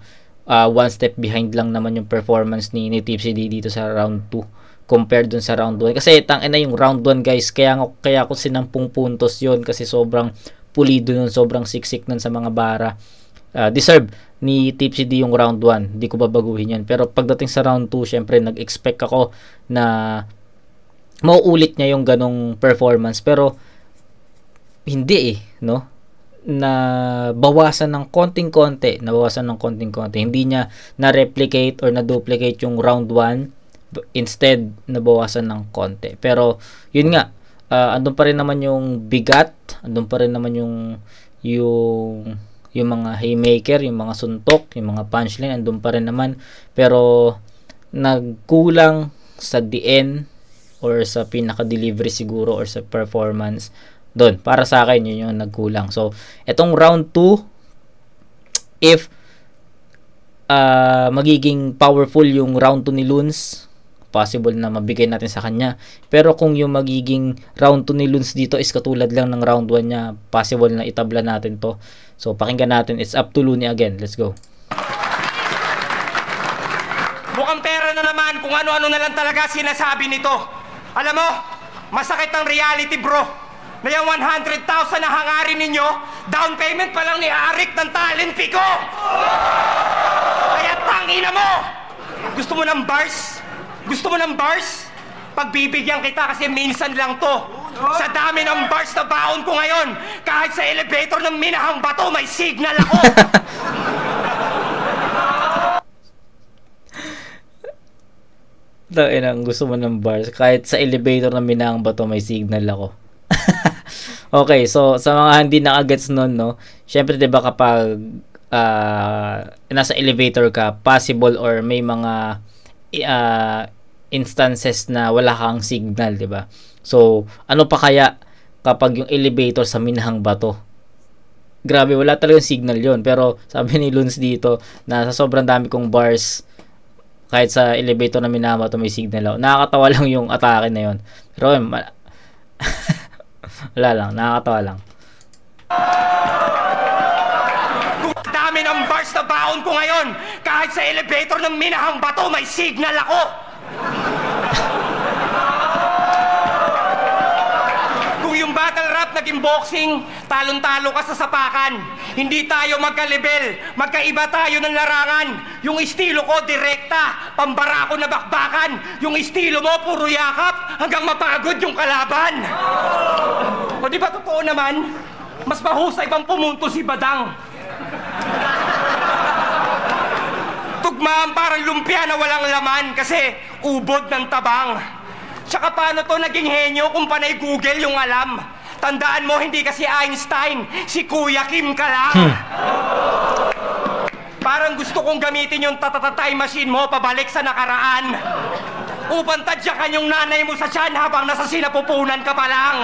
one step behind lang naman yung performance ni Tipsy D dito sa round 2 compared dun sa round 1. Kasi tangina yung round 1 guys, kaya ako sinampung puntos yon, kasi sobrang pulido nun, sobrang siksik nun sa mga bara. Deserve ni Tipsy D yung round 1, di ko babaguhin yan. Pero pagdating sa round 2, syempre nag-expect ako na mauulit niya yung ganong performance, pero hindi no, na bawasan ng konting-konti, hindi niya na-replicate or na-duplicate yung round 1, instead nabawasan ng konti. Pero yun nga, andun pa rin naman yung bigat, andun pa rin naman yung mga haymaker, yung mga suntok, yung mga punchline, andun pa rin naman. Pero nagkulang sa DN or sa pinaka-delivery siguro or sa performance doon. Para sa akin, yun yung nagkulang. So, etong round 2, if magiging powerful yung round 2 ni Luns, possible na mabigay natin sa kanya. Pero kung yung magiging round 2 ni Luns dito is katulad lang ng round 1 niya, possible na itabla natin to. So, pakinggan natin. It's up to Looney again. Let's go. Mukhang pera na naman kung ano-ano na lang talaga sinasabi nito. Alam mo, masakit ang reality, bro. Na yung 100,000 na hangarin ninyo, down payment pa lang ni Arik ng talent fee ko. Kaya tangina mo! Gusto mo ng bars? Pagbibigyan kita kasi minsan lang to. Sa dami ng bars na baon ko ngayon, kahit sa elevator ng Minahang Bato, may signal ako. Gusto mo ng bars, kahit sa elevator ng Minahang Bato, may signal ako. Okay, so sa mga hindi nakagets nun, no, syempre diba kapag nasa elevator ka, possible or may mga instances na wala kang signal, diba? So, ano pa kaya kapag yung elevator sa Minahang Bato? Grabe, wala talagang signal yon. Pero sabi ni Luns dito na sa sobrang dami kong bars, kahit sa elevator na Minahang Bato may signal ako. Nakakatawa lang yung atake na yon. Pero wala lang, nakakatawa lang. Dami ng bars na baon ko ngayon, kahit sa elevator ng Minahang Bato, may signal ako. Kung yung battle rap naging boxing, talon-talo ka sa sapakan. Hindi tayo magka-level, magkaiba tayo ng larangan. Yung estilo ko direkta, pambarako na bakbakan. Yung estilo mo puro yakap hanggang mapagod yung kalaban. O di ba totoo naman? Mas mahusay pang pumunto si Badang. Tugmaan parang lumpia na walang laman kasi ubod ng tabang. Tsaka paano to naging henyo kung panay Google yung alam? Tandaan mo, hindi kasi Einstein, si Kuya Kim ka lang. Parang gusto kong gamitin yung time machine mo pabalik sa nakaraan. Upang tadyakan yung nanay mo sa tiyan habang nasa sinapupunan ka pa lang.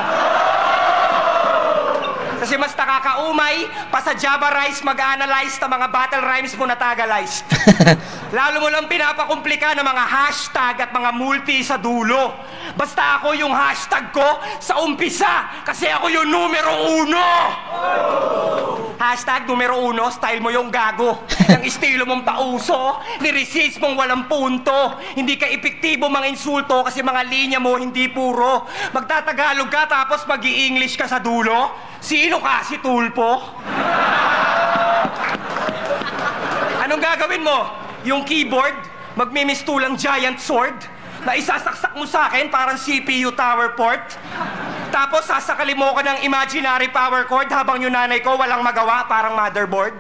Kasi mas nakakaumay, pa sa Java Rice mag-analyze ng mga battle rhymes mo na tagalize. Lalo mo lang pinapakumplika ng mga hashtag at mga multi sa dulo. Basta ako yung hashtag ko sa umpisa, kasi ako yung numero 1. Hashtag numero 1, style mo yung gago. Yung estilo mong pauso, niresist mong walang punto. Hindi ka epektibo mga insulto kasi mga linya mo hindi puro. Magtatagalog ka tapos mag-i-English ka sa dulo. Sino ka? Si Tulpo? Anong gagawin mo? Yung keyboard, magmimistulang giant sword na isasaksak mo sa akin parang CPU tower port. Tapos sasakalin mo ko ng imaginary power cord habang yung nanay ko walang magawa parang motherboard.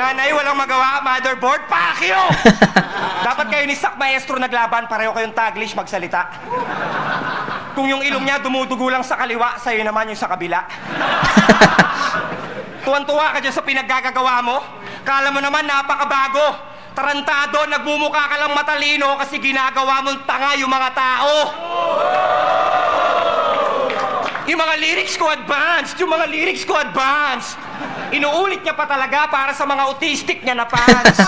Nanay, walang magawa, motherboard, pakyo! Dapat kayo ni Sak Maestro naglaban, pareho kayong taglish magsalita. Kung yung ilong niya dumudugo lang sa kaliwa, sa'yo naman yung sa kabila. Tuwan-tuwa ka dyan sa pinaggagawa mo. Kala mo naman napakabago. Tarantado, nagmumukha ka lang matalino kasi ginagawa mong tanga yung mga tao. Yung mga lyrics ko advanced, yung mga lyrics ko advanced. Inuulit niya pa talaga para sa mga autistic niya na fans.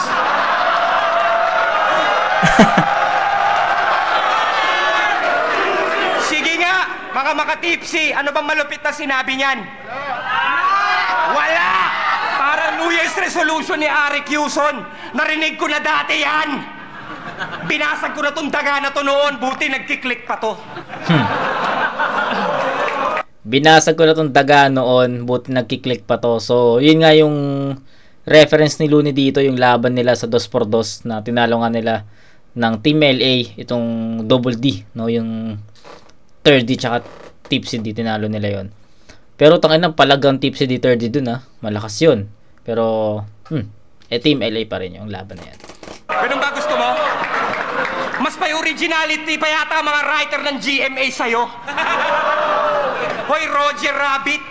Sige nga, mga makatipsy, ano bang malupit na sinabi niyan? Wala! Parang New Year's resolution ni Ari Quezon. Narinig ko na dati yan. Binasag ko na tong daga na to noon, buti nagkiklik pa to. Binasag ko na tong daga noon, buti nagkiklik pa to. So, yun nga yung reference ni Looney dito, yung laban nila sa 2x2 na tinalo nga nila ng Team LA, itong Double D, no? Yung 3rd D tsaka Tipsy D, tinalo nila yon. Pero tangina, palagang Tipsy D 3rd D dun, ha? Malakas yun. Pero, Team LA pa rin yung laban na yan. Ganun ba gusto mo? Mas may originality pa yata mga writer ng GMA sa'yo. Hoy, Roger Rabbit,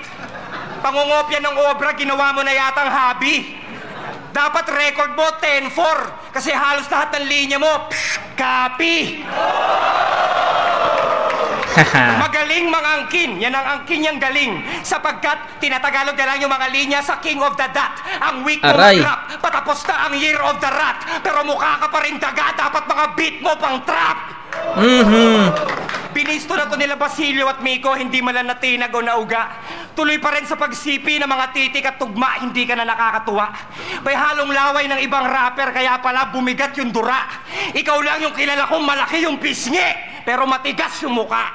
pangungopia ng obra, ginawa mo na yatang hobby. Dapat record mo 10-4 kasi halos lahat ng linya mo, copy. Magaling mga angkin, yan ang angkin niyang galing. Sapagkat tinatagalog na lang yung mga linya sa King of the Dot. Ang week mo mag-rap, patapos na ang Year of the Rat. Pero mukha ka pa rin daga, dapat mga beat mo pang trap. Binisto na to nila Basilio at Miko, hindi man lang natinag o nauga. Tuloy pa rin sa pagsipi ng mga titik at tugma, hindi ka na nakakatuwa. May halong laway ng ibang rapper, kaya pala bumigat yung dura. Ikaw lang yung kilala kong malaki yung pisngi, pero matigas yung muka.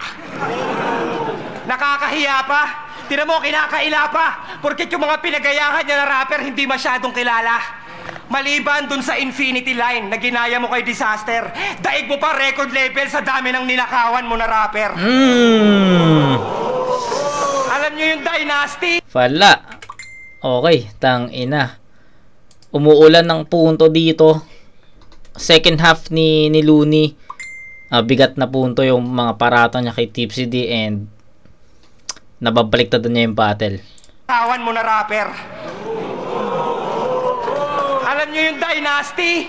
Nakakahiya pa. Tinan mo, kinakaila pa. Porket yung mga pinagayahan niya na rapper, hindi masyadong kilala. Maliban dun sa Infinity Line na ginaya mo kay Disaster, daig mo pa record level sa dami ng ninakawan mo na rapper. Alam nyo yung Dynasty? Wala. Okay, tang ina. Umuulan ng punto dito. Second half ni Looney. Bigat na punto yung mga parata niya kay Tipsy D and nababaliktad niya yung battle. Kawan mo na rapper. Alam nyo yung Dynasty?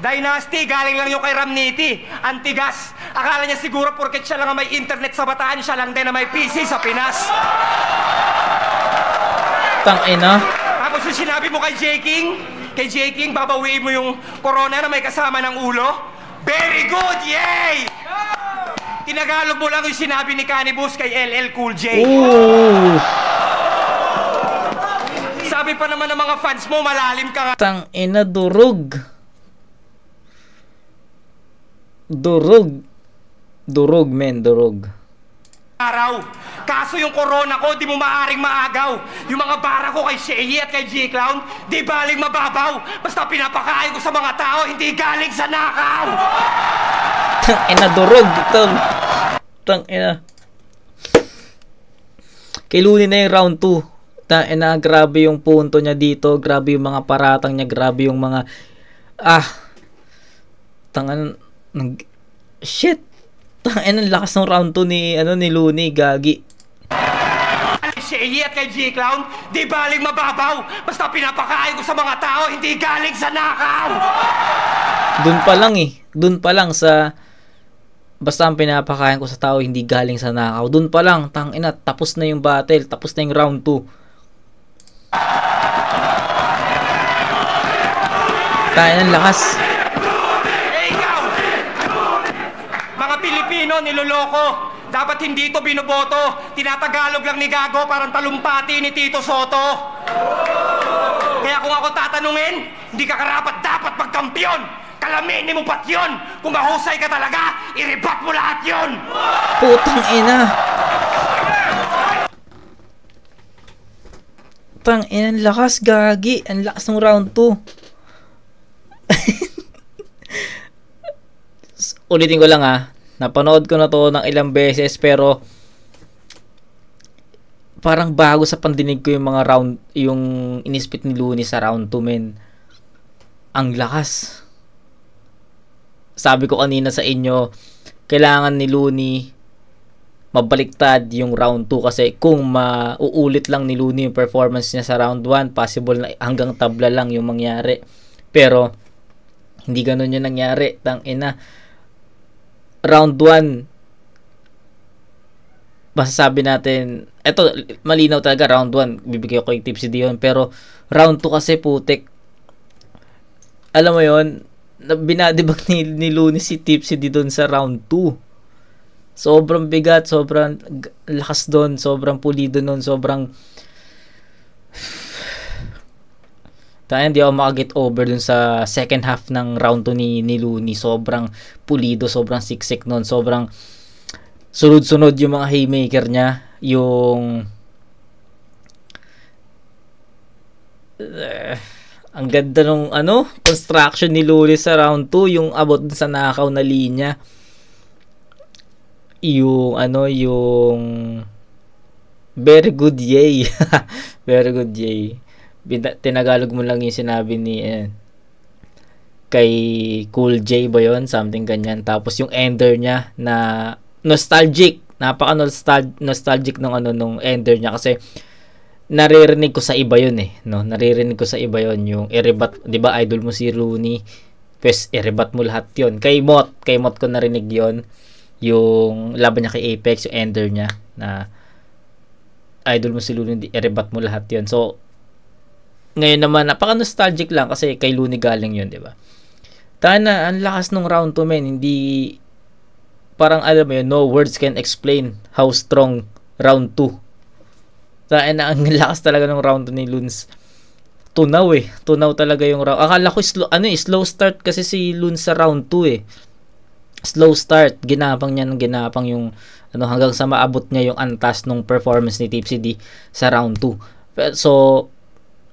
Dynasty, galing lang yung kay Ramniti. Antigas. Akala niya siguro porket siya lang may internet sa Bataan, siya lang din na may PC sa Pinas. Tangina. Tapos yung sinabi mo kay J. King, babawiin mo yung corona na may kasama ng ulo. Very good, yay! Tinagalog mo lang yung sinabi ni Cannibus kay LL Cool J. Ooh. Sabi pa naman ng mga fans mo, malalim ka nga. Tangina, durog. Durog, men, durog. Araw. Kaso yung corona ko, di mo maaring maagaw. Yung mga bara ko kay Shay at kay G-Clown, di baling mababaw. Basta pinapakain ko sa mga tao, hindi galing sa nakaw. Tangina, durog. Tangina. Kay Looney na yung round 2. Tangina, grabe yung punto niya dito. Grabe yung mga paratang niya. Grabe yung mga... Tangina. Shit. Tangina, lakas ng round 2 ni Looney. Gagi. Shay at kay G-Clown, di baling mababaw. Basta pinapakain ko sa mga tao, hindi galing sa nakaw. Doon pa lang sa... Basta ang pinapakain ko sa tao, hindi galing sa nakaw. Doon pa lang, tangina, tapos na yung battle. Tapos na yung round 2. Tangina, lakas. Ikaw! Mga Pilipino, niloloko. Dapat hindi ito binoboto. Tinatagalog lang ni Gago, parang talumpati ni Tito Soto. Kaya kung ako tatanungin, hindi ka karapat dapat magkampiyon. Kalaminin mo ba't yun? Kung mahusay ka talaga, i-rebut mo lahat yun! Putang ina. Tang ina, ang lakas, gagi. Ang lakas ng round 2. Ulitin ko lang Napanood ko na to ng ilang beses pero parang bago sa pandinig ko yung mga round, yung inispit ni Looney sa round 2, men. Ang lakas. Sabi ko kanina sa inyo, kailangan ni Looney mabaliktad yung round 2 kasi kung mauulit lang ni Looney yung performance niya sa round 1, possible na hanggang tabla lang yung mangyari. Pero hindi ganun yung nangyari. Tangina. Round 1, masasabi natin, eto, malinaw talaga, round 1, bibigay ko yung Tipsy D yun. Pero, round 2 kasi, putik. Alam mo yun, binadibag ni Looney si Tipsy D doon sa round 2. Sobrang bigat, sobrang lakas doon, sobrang pulido doon, sobrang... Tayo, hindi ako makaget over dun sa second half ng round 2 ni Looney. Sobrang pulido, sobrang siksik noon, sobrang... sunod-sunod yung mga haymaker niya, yung ang ganda nung construction ni Looney sa round 2, yung abot sa nakaw na linya, yung yung very good yay. Very good yay. Tinagalog mo lang yung sinabi ni kay Cool J ba yun, something ganyan. Tapos yung ender niya na nostalgic, napaka-nostalgic nung ender niya kasi naririnig ko sa iba yun no? Naririnig ko sa iba yun, yung i-rebat, 'di ba, idol mo si Looney, pues i-rebat mo lahat yun. Kay Mot ko narinig yun, yung laban niya kay Apex, yung ender niya na idol mo si Looney, i-rebat mo lahat yun. So ngayon naman napaka-nostalgic lang kasi kay Looney galing yun, 'di ba? Tana, ang lakas nung round 2, men. Hindi, parang alam mo yun, no words can explain how strong round 2. Dahil na ang lakas talaga ng round 2 ni Loons. Tunaw Tunaw talaga yung round. Akala ko slow start kasi si Loons sa round 2 Slow start. Ginapang niya ng ginapang yung hanggang sa maabot niya yung antas nung performance ni Tipsy D sa round 2. So,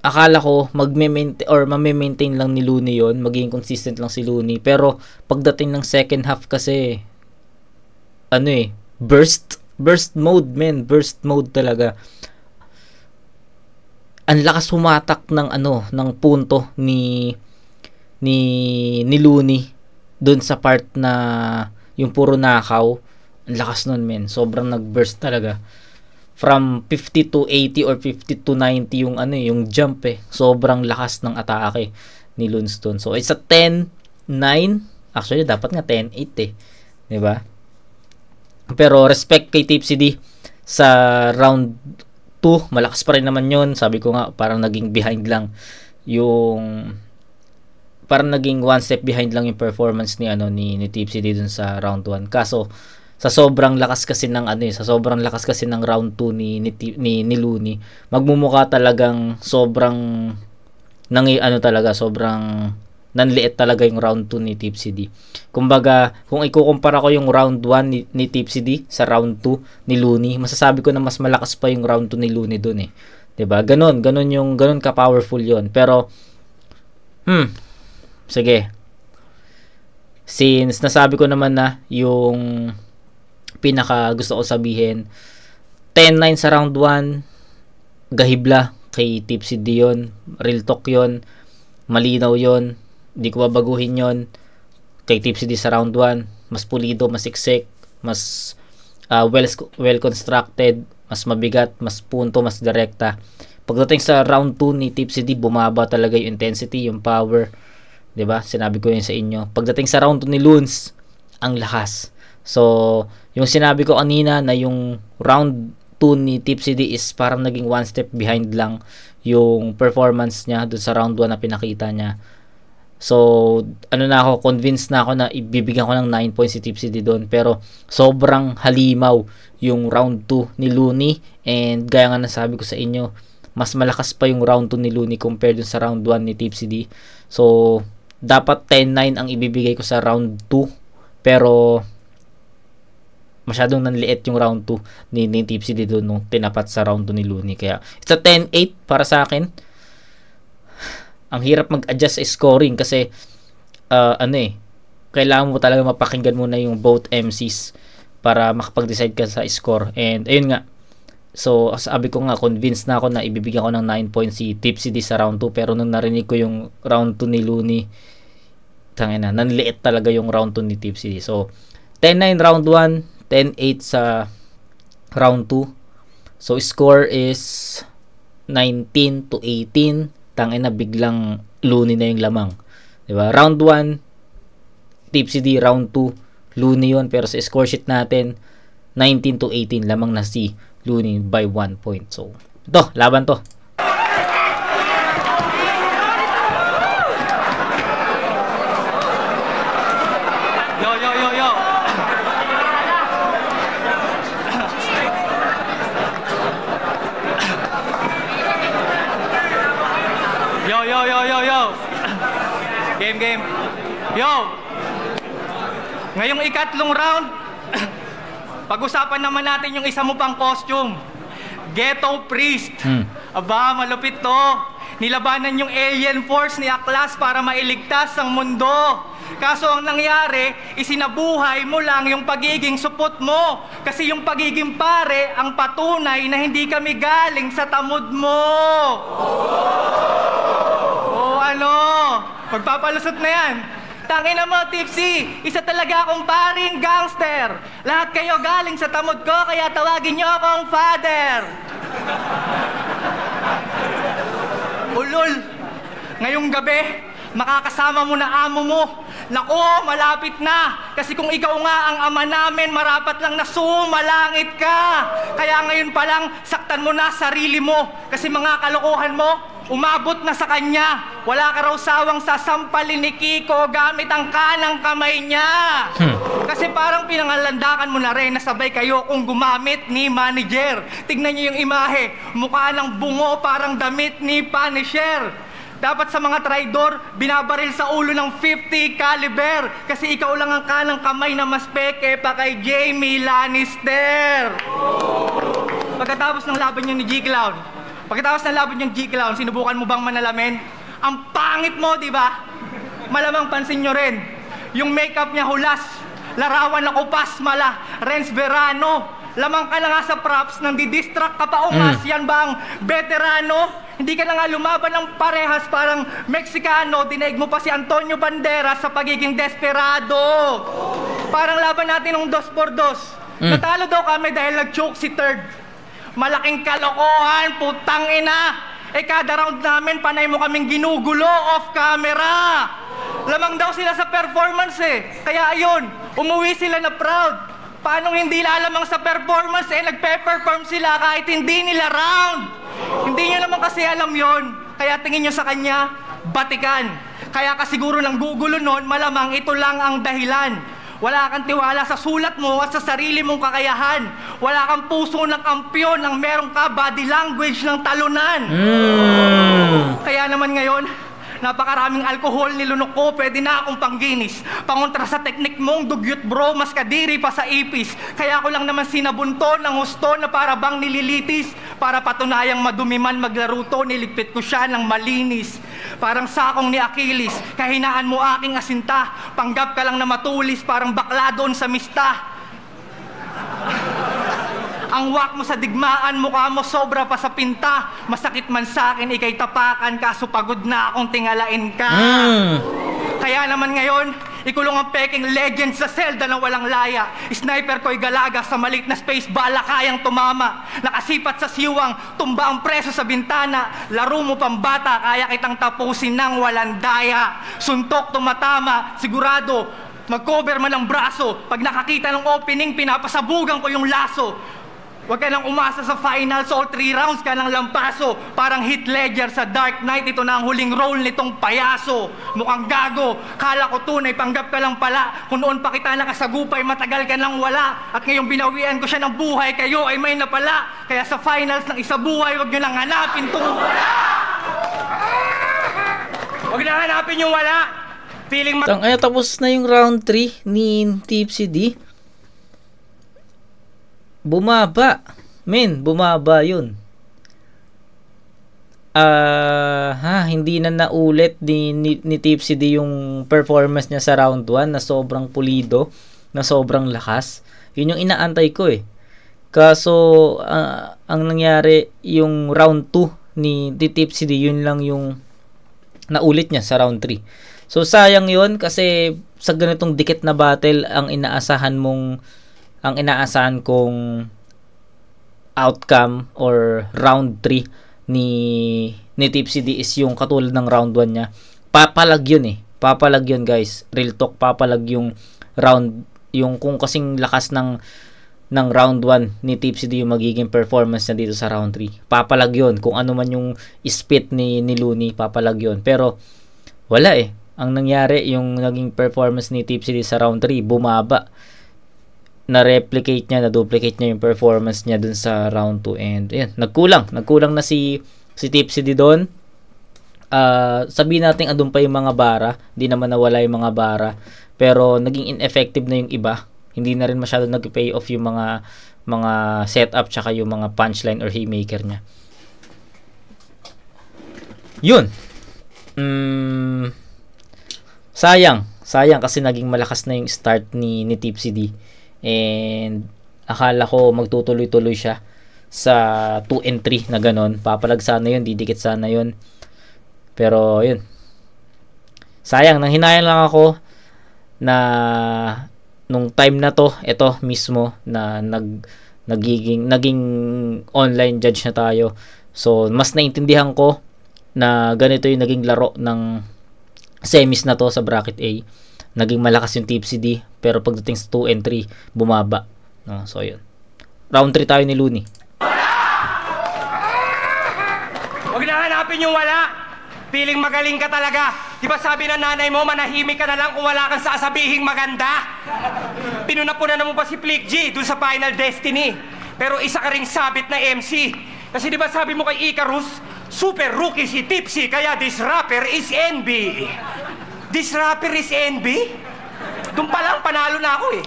akala ko mame-maintain lang ni Looney yon, magiging consistent lang si Looney. Pero pagdating ng second half kasi burst mode, men. Burst mode talaga. Ang lakas humatak ng ng punto ni Looney doon sa part na yung puro nakaw. Ang lakas nun, men. Sobrang nag-burst talaga. From 50 to 80 or 50 to 90 yung yung jump Sobrang lakas ng atake ni Loonstone. So it's a 10-9. Actually dapat nga 10-8 'di ba? Pero respect kay Tipsy D sa round 2, malakas pa rin naman 'yon. Sabi ko nga, parang naging behind lang yung parang naging one step behind lang yung performance ni ni Tipsy D dun sa round 1. Kaso sa sobrang lakas kasi ng round 2 ni Looney, magmumukha talagang sobrang sobrang nanliit talaga yung round 2 ni Tipsy D. Kumbaga, kung ikukumpara ko yung round 1 ni Tipsy D sa round 2 ni Looney, masasabi ko na mas malakas pa yung round 2 ni Looney dun 'Di ba? Ganun ka powerful 'yon. Pero sige. Since nasabi ko naman na yung pinaka gusto ko sabihin, 10-9 sa round 1, gahibla kay Tipsy D yun, real talk yun, malinaw yun, di ko babaguhin yun. Kay Tipsy D sa round 1, mas pulido, mas siksik, mas well constructed, mas mabigat, mas punto, mas direkta. Pagdating sa round 2 ni Tipsy D, bumaba talaga yung intensity, yung power, 'di ba? Sinabi ko yun sa inyo. Pagdating sa round 2 ni Loons, ang lakas. So, yung sinabi ko kanina na yung round 2 ni Tipsy D is parang naging one step behind lang yung performance niya doon sa round 1 na pinakita niya. So, convinced na ako na ibibigyan ko ng 9 points si Tipsy D doon. Pero, sobrang halimaw yung round 2 ni Looney. And, gaya nga nasabi ko sa inyo, mas malakas pa yung round 2 ni Looney compared dun sa round 1 ni Tipsy D. So, dapat 10-9 ang ibibigay ko sa round 2. Pero, masyadong nanliit yung round 2 ni Tipsy D doon nung tinapat sa round 2 ni Looney. Kaya, it's a 10-8 para sa akin. Ang hirap mag-adjust sa scoring kasi, kailangan mo talaga mapakinggan muna yung both MCs para makapag-decide ka sa score. And, ayun nga, So, sabi ko nga, convinced na ako na ibibigyan ko ng 9 points si Tipsy D sa round 2. Pero nung narinig ko yung round 2 ni Looney, tangina, nanliit talaga yung round 2 ni Tipsy D. So, 10-9 round 1, 10-8 sa round 2. So, score is 19-18. Tangina, biglang Looney na yung lamang. Diba? Round 1, Tipsy D. Round 2, Looney yun. Pero sa score sheet natin, 19-18. Lamang na si Looney by 1 point. So, ito, laban to. Yo, yo, yo, yo. Yo, yo, yo, yo, yo. Game, game. Yo. Ngayong ikatlong round, pag-usapan naman natin yung isa mo pang costume. Ghetto Priest. Aba, malupit to. Nilabanan yung alien force ni Aklas para mailigtas ang mundo. Kaso ang nangyari, isinabuhay mo lang yung pagiging supot mo. Kasi yung pagiging pare ang patunay na hindi kami galing sa tamod mo. O ano? Magpapalusot na yan. Tangina mo, Tipsy! Isa talaga akong paring gangster! Lahat kayo galing sa tamod ko, kaya tawagin niyo akong father! Ulol! Ngayong gabi, makakasama mo na amo mo. Naku, malapit na! Kasi kung ikaw nga ang ama namin, marapat lang na sumalangit ka! Kaya ngayon pa lang, saktan mo na sarili mo. Kasi mga kalokohan mo, umabot na sa kanya. Wala ka raw sawang sasampalin ni Kiko gamit ang kanang kamay niya. Kasi parang pinangalandakan mo na rin na sabay kayo kung gumamit ni manager. Tignan niyo yung imahe. Mukha ng bungo parang damit ni Punisher. Dapat sa mga traidor, binabaril sa ulo ng 50 caliber. Kasi ikaw lang ang kanang kamay na mas peke pa kay Jamie Lannister. Pagkatapos ng laban niyo ni G-Clown, sinubukan mo bang manalamin? Ang pangit mo, di ba? Malamang pansin nyo rin. Yung makeup niya hulas, larawan na kupas mala, Renz Verano. Lamang ka na nga sa props, nang didistract ka pa ungas, yan ba ang veterano? Hindi ka na nga lumaban ng parehas, parang Meksikano, dinaig mo pa si Antonio Banderas sa pagiging desperado. Parang laban natin ng 2-2. Natalo daw kami dahil nag-choke si third. Malaking kalokohan, putang ina. Kada round namin, panay mo kaming ginugulo off camera. Lamang daw sila sa performance Kaya ayun, umuwi sila na proud. Paano hindi lalamang sa performance nagpe-perform sila kahit hindi nila round. Hindi nyo naman kasi alam yon. Kaya tingin nyo sa kanya, batikan. Kaya kasiguro ng gugulo nun, malamang ito lang ang dahilan. Wala kang tiwala sa sulat mo at sa sarili mong kakayahan. Wala kang puso ng kampyon ang meron ka body language ng talunan. Kaya naman ngayon, napakaraming alkohol nilunok ko, pwede na akong pangginis. Pangontra sa teknik mong dugyot bro, mas kadiri pa sa ipis. Kaya ako lang naman sinabunto ng husto na para bang nililitis. Para patunayang madumi man maglaruto, niligpit ko siya ng malinis. Parang sakong ni Achilles, kahinaan mo aking asinta. Panggap ka lang na matulis, parang bakla doon sa mista. Ang wak mo sa digmaan, mukha mo sobra pa sa pinta. Masakit man sa akin, ikay tapakan, kaso pagod na akong tingalain ka. Kaya naman ngayon, ikulong ang peking legend sa selda na walang laya. Sniper ko'y galaga sa malit na space, bala kayang tumama. Nakasipat sa siwang, tumba ang preso sa bintana. Laro mo pang bata, kaya kitang tapusin ng walang daya. Suntok tumatama, sigurado, mag-cover man ang braso. Pag nakakita ng opening, pinapasabugan ko yung laso. Huwag ka nang umasa sa finals, all 3 rounds ka nang lampaso. Parang Heath Ledger sa Dark Knight, ito na ang huling role nitong payaso. Mukhang gago, kala ko tunay, panggap ka lang pala. Kung noon pa kita nakasagupay, matagal ka nang wala. At ngayong binawian ko siya ng buhay, kayo ay may napala. Kaya sa finals ng isa buhay, huwag nyo lang hanapin tong wala. Huwag na hanapin yung wala. Feeling tapos na yung round 3 ni Tipsy D. Bumaba yun. Hindi na naulit ni Tipsy D yung performance niya sa round 1 na sobrang pulido, na sobrang lakas. Yun yung inaantay ko Kaso, ang nangyari, yung round 2 ni Tipsy D, yun lang yung naulit niya sa round 3. So, sayang yun kasi sa ganitong dikit na battle, ang inaasahan kong outcome or round 3 ni Tipsy D is yung katulad ng round 1 niya. Papalag yun guys. Real talk, papalag yung kung kasing lakas ng round 1 ni Tipsy D yung magiging performance niya dito sa round 3. Papalag yun. Kung ano man yung spit ni Looney, papalag yun. Pero wala eh. Ang nangyari, yung naging performance ni Tipsy D sa round 3, bumaba. Na-replicate niya, na-duplicate niya yung performance niya dun sa round 2. And yun, nagkulang na si Tipsy D doon. Sabihin natin andun pa yung mga bara, di naman nawala yung mga bara, pero naging ineffective na yung iba. Hindi na rin masyado nag-pay off yung mga setup tsaka yung mga punchline or haymaker niya. Yun. Sayang kasi naging malakas na yung start ni Tipsy D. And akala ko magtutuloy-tuloy siya sa 2 and 3 na ganon. Papalag sana yun, didikit sana yun. Pero yun. Sayang, nanghinayang lang ako na nung time na to, ito mismo na naging online judge na tayo. So, mas naintindihan ko na ganito yung naging laro ng semis na to sa bracket A. Naging malakas yung Tipsy D, pero pagdating sa 2 and 3, bumaba. No? So, yun. Round 3 tayo ni Looney. Huwag na hanapin yung wala. Piling magaling ka talaga. Di ba sabi ng nanay mo, manahimik ka na lang kung wala kang sasabihing maganda? Pinuna-puna na mo pa si Flick G dun sa Final Destiny. Pero isa ka ring sabit na MC. Kasi di ba sabi mo kay Icarus, super rookie si Tipsy, kaya this rapper is NB. This rapper is NB? Doon pa lang, panalo na ako eh.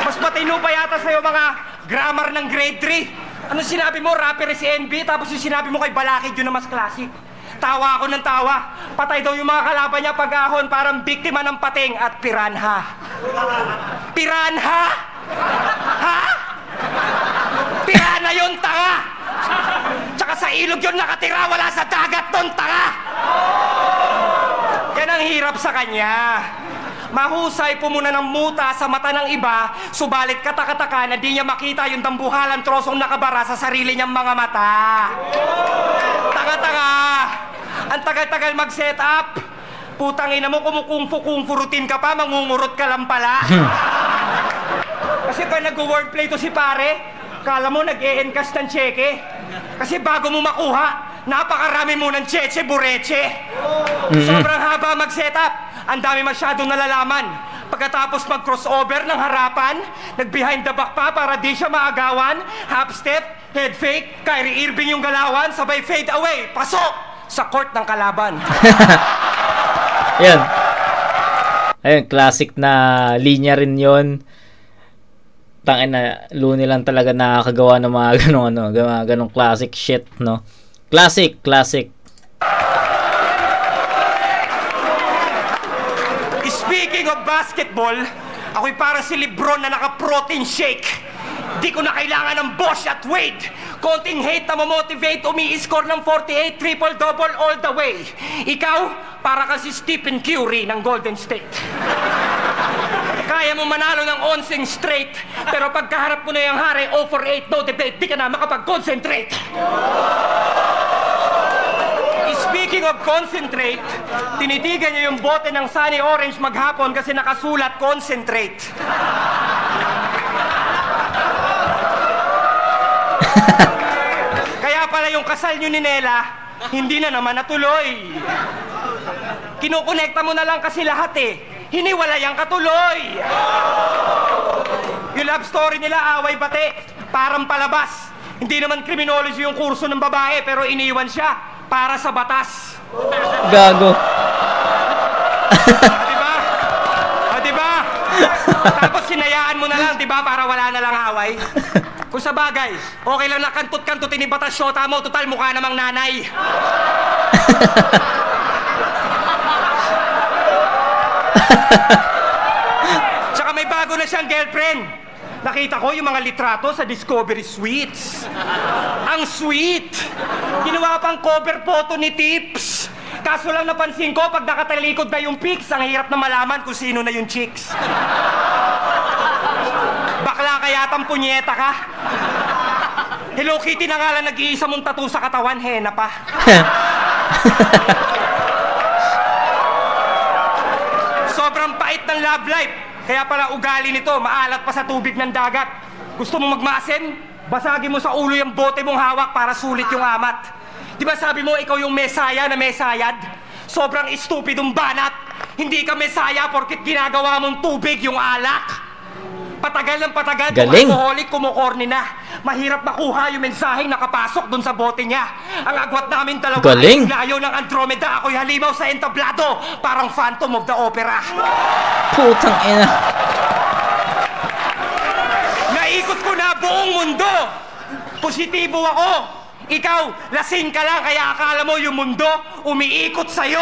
Mas matino pa yata sa'yo mga grammar ng grade 3. Ano sinabi mo, rapper is NB, tapos yung sinabi mo kay Balakid yun na mas classic. Tawa ako ng tawa. Patay daw yung mga kalaban niya pag-ahon, parang biktima ng pating at piranha. Piranha? Ha? Piranha yun, tanga! Tsaka sa ilog yun nakatira, wala sa dagat doon, tanga! Yan ang hirap sa kanya. Mahusay po muna ng muta sa mata ng iba, subalit katakataka na di niya makita yung dambuhalang trosong nakabara sa sarili niyang mga mata. Tanga-tanga! Ang tagal-tagal mag-set up. Putang ina mo, kumukungfu-kungfu routine ka pa, mangungurot ka lang pala. Kasi pag nag-wordplay to si pare, kala mo nag-e-encash ng cheque. Kasi bago mo makuha, napakarami mo ng cheche bureche. Sobrang haba mag-setup. Ang dami masyadong nalalaman. Pagkatapos mag-crossover ng harapan, nag-behind the back pa para di siya maagawan, half step, head fake, Kyrie Irving yung galawan, sabay fade away, pasok sa court ng kalaban. Yan. Ayun, classic na linya rin yon. Tangin na, Looney lang talaga nakakagawa ng mga ganong classic shit, no? Classic. Speaking of basketball, ako'y parang si Lebron na naka-protein shake. Di ko na kailangan ng Bosch at Wade. Konting hate na mamotivate, umi-score ng 48, triple-double all the way. Ikaw, para ka si Stephen Curry ng Golden State. Kaya mo manalo ng 11 straight, pero pagkaharap mo na yung hari, 0 for 8, no debate, di ka na makapag-concentrate. Speaking of concentrate, tinitigan niyo yung bote ng Sunny Orange maghapon kasi nakasulat concentrate. Kaya pala yung kasal niyo ni Nela, hindi na naman natuloy. Kinukonekta mo na lang kasi lahat eh. Hiniwalay ang katuloy. Yung love story nila, away bate, parang palabas. Hindi naman criminology yung kurso ng babae, pero iniwan siya para sa batas. Gago. Diba? Diba? Tapos sinayaan mo na lang, diba? Para wala na lang away. Kung sa bagay, okay lang na kantot-kantotin ni batas syota mo, total mukha namang nanay. Tsaka nakita ko yung mga litrato sa Discovery Suites. Ang sweet! Ginawa pang cover photo ni Tips. Kaso lang napansin ko, pag nakatalikod na yung pics, ang hirap na malaman kung sino na yung chicks. Bakla kaya tang punyeta ka? Hello Kitty na nga lang nag-iisa mong tattoo sa katawan, hena pa. Sobrang pait ng love life. Kaya pala ugali nito, maalat pa sa tubig ng dagat. Gusto mong magmasin? Basagin mo sa ulo yung bote mong hawak para sulit yung amat. Di ba sabi mo, ikaw yung mesaya na mesayad? Sobrang estupidong banat. Hindi ka mesaya porkit ginagawa mong tubig yung alak. Patagal ng patagal, kung alcoholic, kumukorni na. Mahirap makuha yung mensaheng nakapasok dun sa bote niya. Ang agwat namin dalawa ay layo ng Andromeda. Ako'y halimaw sa entablado, parang Phantom of the Opera. Putang ina. Naikot ko na buong mundo. Positibo ako. Ikaw, lasing ka lang, kaya akala mo yung mundo umiikot sa'yo.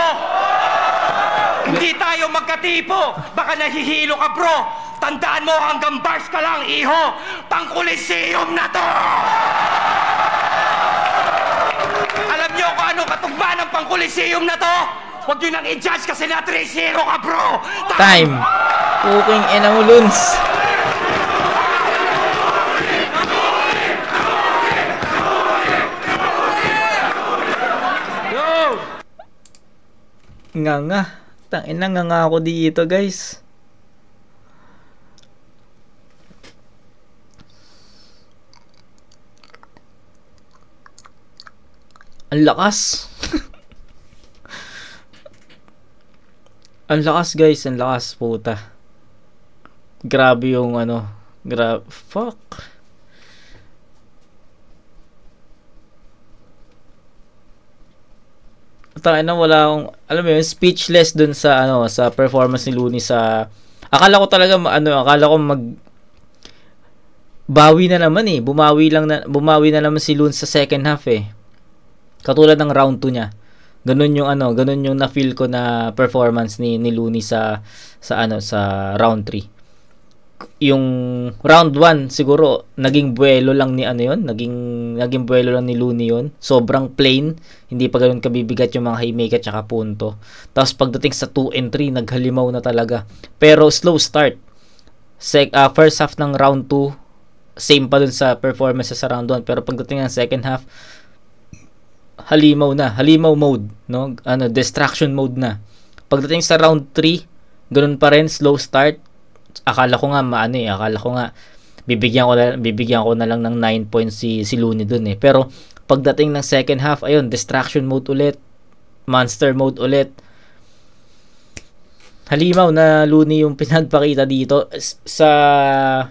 Hindi tayo magkatipo. Baka nahihilo ka, bro. Tandaan mo, hanggang bars ka lang, iho. Pang-Coliseum na to! Alam niyo kung ano katugma ng pang-Coliseum na to? Huwag nyo nang i-judge kasi na 3-0 ka, bro! Time! Puking ina mo, Luns! Nga. Tangina nga ako dito, guys. Ang lakas. Ang lakas, guys. Ang lakas, puta. Grabe yung ano. Fuck. Na wala akong, alam mo yun, speechless dun sa ano, sa performance ni Looney sa, akala ko talaga bawi na naman eh. Bumawi na naman si Looney sa second half eh. Katulad ng round 2 niya. Ganun yung na-feel ko na performance ni Looney sa round 3. Yung round 1 siguro naging buwelo lang ni naging buwelo lang ni Looney yun. Sobrang plain, hindi pa ganoon kabibigat yung mga haymaker at punto. Tapos pagdating sa 2 and 3 naghalimaw na talaga. Pero slow start. First half ng round 2 same pa dun sa performance sa round 1, pero pagdating ng second half halimaw mode, no? Distraction mode na. Pagdating sa round 3 ganoon pa rin, slow start. Akala ko nga bibigyan ko na lang ng 9 points si Looney dun eh. Pero pagdating ng second half, ayun, distraction mode ulit, monster mode ulit. Halimaw na Looney yung pinagpakita dito sa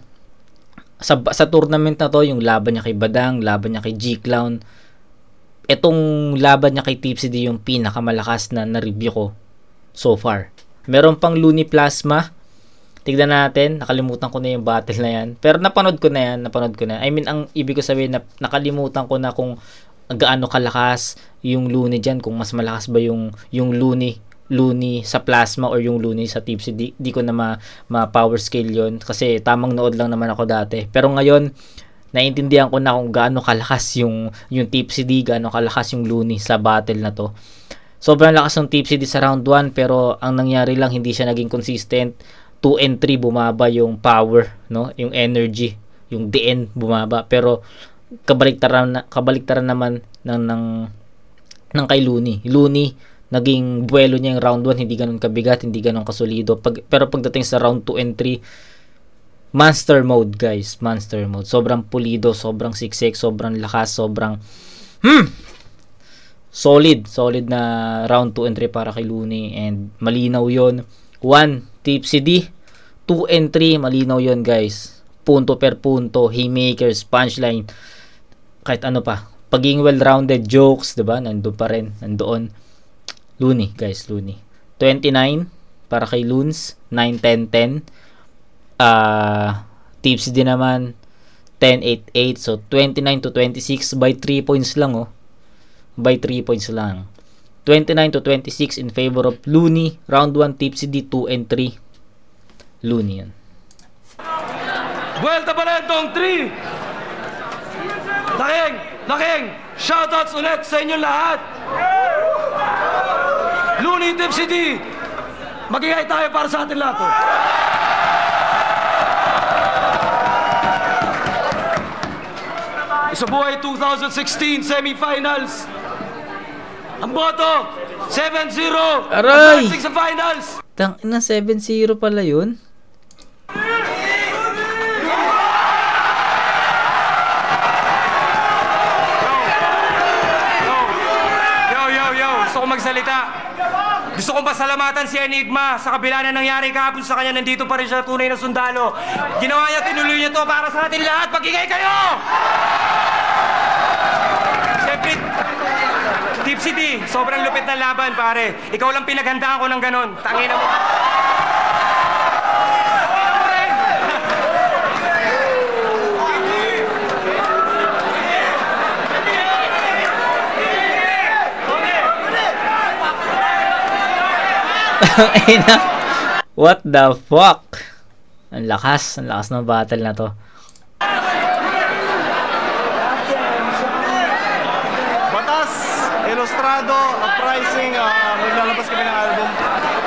tournament na to, yung laban niya kay Badang, laban niya kay G-Clown. Etong laban niya kay Tipsy D yung pinakamalakas na na-review ko so far. Meron pang Looney Plasma. Tignan natin, nakalimutan ko na yung battle na yan. Pero napanood ko na yan. I mean, ang ibig ko sabihin, nakalimutan ko na kung gaano kalakas yung Looney dyan. Kung mas malakas ba yung Looney sa Plasma or yung Looney sa Tipsy. Di ko na ma-power scale yon kasi tamang nood lang naman ako dati. Pero ngayon, naiintindihan ko na kung gaano kalakas yung Tipsy D, gaano kalakas yung Looney sa battle na to. Sobrang lakas ng Tipsy D sa round 1, pero ang nangyari lang, hindi siya naging consistent. 2 and 3 bumaba yung power, no? Yung energy, yung DN bumaba, pero kabaliktaran naman ng kay Looney. Looney, naging buwelo niya yung round 1, hindi ganun kabigat, hindi ganun kasolido. Pero pagdating sa round 2 and 3, monster mode, guys. Monster mode. Sobrang pulido, sobrang siksik, sobrang lakas, sobrang solid na round 2 and 3 para kay Looney, and malinaw yon. 1, Tipsy D. 2 and 3, malinaw yon, guys. Punto per punto, haymakers, punchline, kahit ano pa. Pagiging well-rounded, jokes, diba? Nandoon. Looney, guys, Looney. 29 para kay Loons, 9-10-10. Tipsy D naman 10-8-8. So 29-26 by 3 points lang, oh. By 3 points lang. 29-26 in favor of Looney. Round 1, Tipsy D. 2 and 3. Looney yan. Vuelta Balentong 3. Laking, shoutouts ulit sa inyong lahat. Looney, Tipsy D, magigay tayo para sa atin lahat. Isabuhay 2016 semifinals. Ang boto, 7-0. Aray! Advancing sa finals. Tangina, 7-0 pala yun. Yo, gusto kong magsalita. Gusto kong pasalamatan si Enigma. Sa kabila na nangyari kahapon sa kanya, nandito pa rin siya tunay na sundalo. Ginawa niya, tinuloy niya to para sa atin lahat. Pagigay kayo! Siyempre, Tipsy D, sobrang lupit ng laban, pare. Ikaw lang pinaghandaan ko ng ganon. Tangina mo. What the fuck? Ang lakas ng battle na to. Batas, Ilustrado, Uprising, maglalabas kami ng album.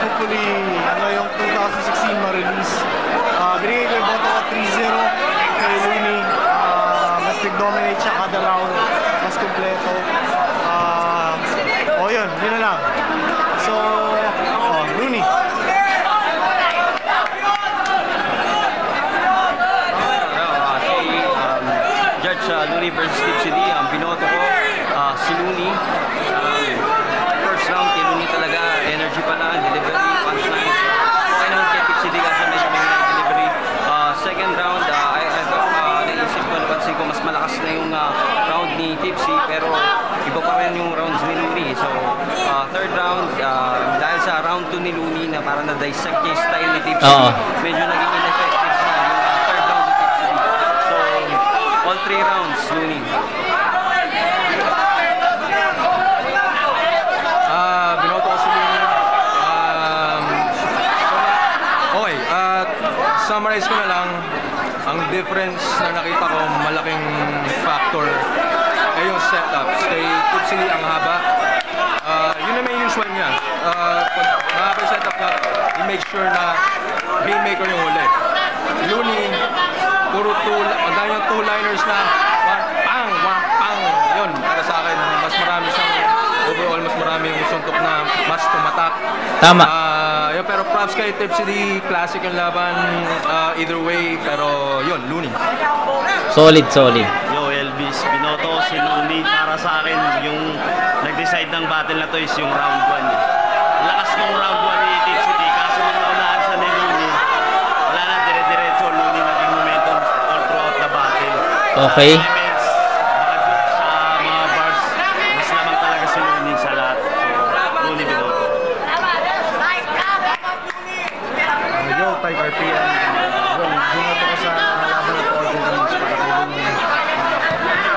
Hopefully, yung 2016 ma-release. Binigay ko yung boto ko 3-0 kay Looney. Mas nag-dominate siya kada round, mas kompleto. Yun na lang. So, Looney. Judge Looney versus Tipsy D, ang binoto ko, si Looney. First round, kay Looney talaga, energy pa na, delivery, punchline. Okay naman kay Tipsy D kasi medyo may delivery. Second round, naisip ko, napansin ko, mas malakas na yung round ni Tipsy, pero iba pa rin yung rounds ni Looney. So, third round, dahil sa round 2 ni Looney na parang na-dissect niya yung style ni Tipsy, medyo naging ineffective na yung third round ni Tipsy. So, all 3 rounds, Looney. Binoto ko si Looney. Okay, summarize ko na lang. Ang difference na nakita ko, malaking factor ay yung setups. Kay Tipsy ang haba. Yun naman yung usual niya. Pag mahaba yung setup na, i-make sure na haymaker yung huli. Looney, puro ang dami yung two-liners na one pang. Yun, para sa akin, mas marami siyang overall, mas marami yung suntok na mas tumatak. Tama. Pero props kay Tipsy D, classic yung laban, either way, pero yun, Looney. Solid. Yo, Elvis, binoto ko si Looney. Para sa akin, yung nag-decide ng battle na to is yung round 1. Lakas ng round 1 ni Tipsy D, kaso nung naunahan sa ni Looney, wala na, dire-diretso, Looney naging momentum all throughout the battle. Okay. Elements, sa mga bars, mas naman talaga si Looney sa lahat. So, Looney binoto. Yo, Type RPM. Binoto ko sa laban ng Golden Rings para kay Looney.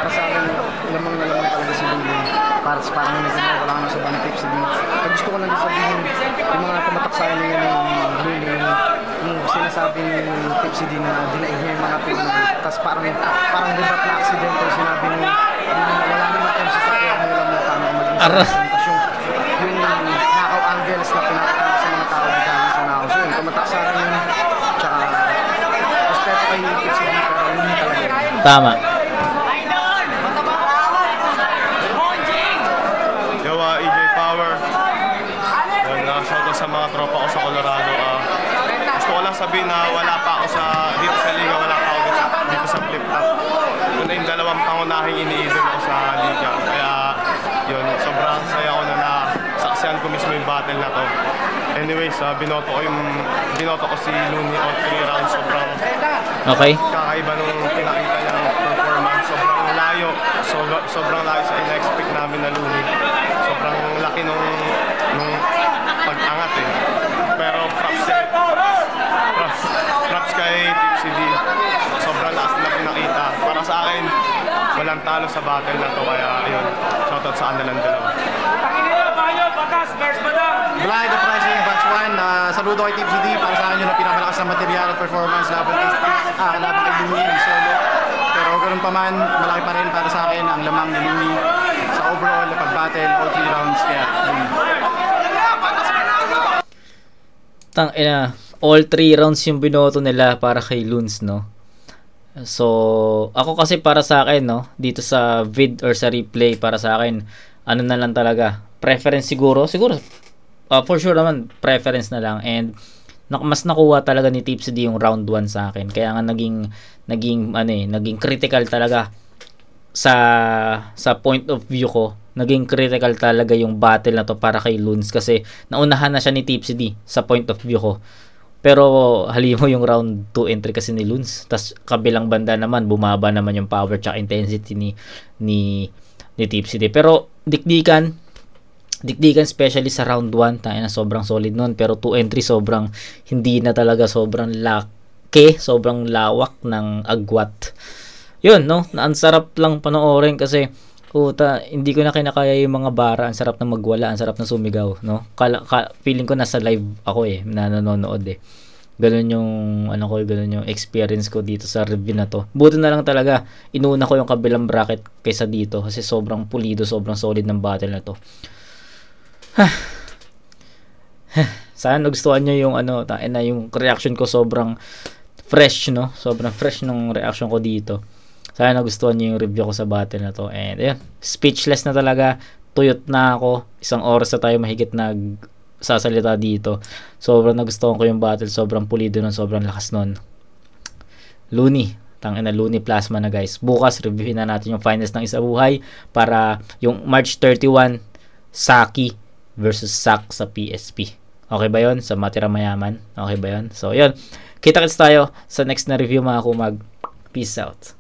Para sa akin, lamang na lamang talaga si Looney. Parang wala ka na sa bang Tipsy D. Gusto ko lang din sabihin, yung mga tumatak sa akin ng Looney, yung sinasabing Tipsy D na dinaig niya yung mga pinag. Tapos parang libat na aksidente yung sinabi niya, wala naman kayo sa sakya, mo lang na tama maging sa presentasyon. Yung knockout angles na pinatatak sa mga tao na galing sa nakaw. So yun, tumatak sa akin yun. Tsaka, respeto kay Tipsy D, pero Looney talaga yun. Tama. EJ Power. Shoutout sa mga tropa ko sa Colorado. Gusto ko lang sabihin na wala pa ako dito sa liga, wala pa ako dito sa flip-top. Ito na yung dalawang pangunahing iniidol ko sa liga. Kaya yun, sobrang saya ko na nasaksihan ko mismo yung battle na to. Anyways, binoto ko si Looney all 3 rounds. Sobrang kakaiba nung pinakita niyang performance. Sobrang layo sa ina-expect namin na Looney. Sobrang laki nung pag-angat Pero props kay Tipsy D. Sobrang lakas na pinakita. Para sa akin, walang talo sa battle na to. Kaya ayun, shoutout sa kanilang dalawa. Bakas versus Badang. Blind Uprising Batch 1, saludo kay Team CD. Para sa akin yun ang pinakamalakas na material at performance laban kay Luni ng solo. Pero ganun pa man, malaki pa rin para sa akin ang lamang ni Luni sa overall na pag-battle, all 3 rounds. Kaya Luni. All 3 rounds yung binoto nila para kay Luns, no? So, ako kasi para sa akin, no, dito sa vid or sa replay, para sa akin, ano na lang talaga, preference siguro, for sure naman, preference na lang, and mas nakuha talaga ni Tipsy D yung round 1 sa akin, kaya nga naging critical talaga sa point of view ko, naging critical talaga yung battle na to para kay Luns, kasi naunahan na siya ni Tipsy D sa point of view ko. Pero halimo yung round 2 entry kasi ni Luns. Tas kabilang banda naman bumaba naman yung power tsaka intensity ni Tipsy D. Pero dikdikan especially sa round 1, tayo na sobrang solid nun. Pero 2 entry sobrang hindi na talaga, sobrang laki, sobrang lawak ng agwat. Yun, no? Ang sarap lang panoorin kasi hindi ko na kinakaya yung mga bara. Ang sarap na magwala, ang sarap na sumigaw, no? Feeling ko nasa live ako na nanonood Ganun yung experience ko dito sa review na to. Buti na lang talaga inuna ko yung kabilang bracket kaysa dito kasi sobrang pulido, sobrang solid ng battle na to. Sana nagustuhan nyo yung yung reaction ko, sobrang fresh, no? Sobrang fresh ng reaction ko dito. Sana nagustuhan niyo yung review ko sa battle na to. And ayun, speechless na talaga. Tuyot na ako. 1 oras na tayo mahigit nagsasalita dito. Sobrang nagustuhan ko yung battle. Sobrang pulido nun. Sobrang lakas nun. Luni. Luni Plasma na, guys. Bukas, reviewin na natin yung finals ng Isabuhay para yung March 31, Saki versus Sak sa PSP. Okay ba yun? Sa Matira Mayaman. Okay ba yun? So, yun. Kita-kits tayo sa next na review, mga kumag. Peace out.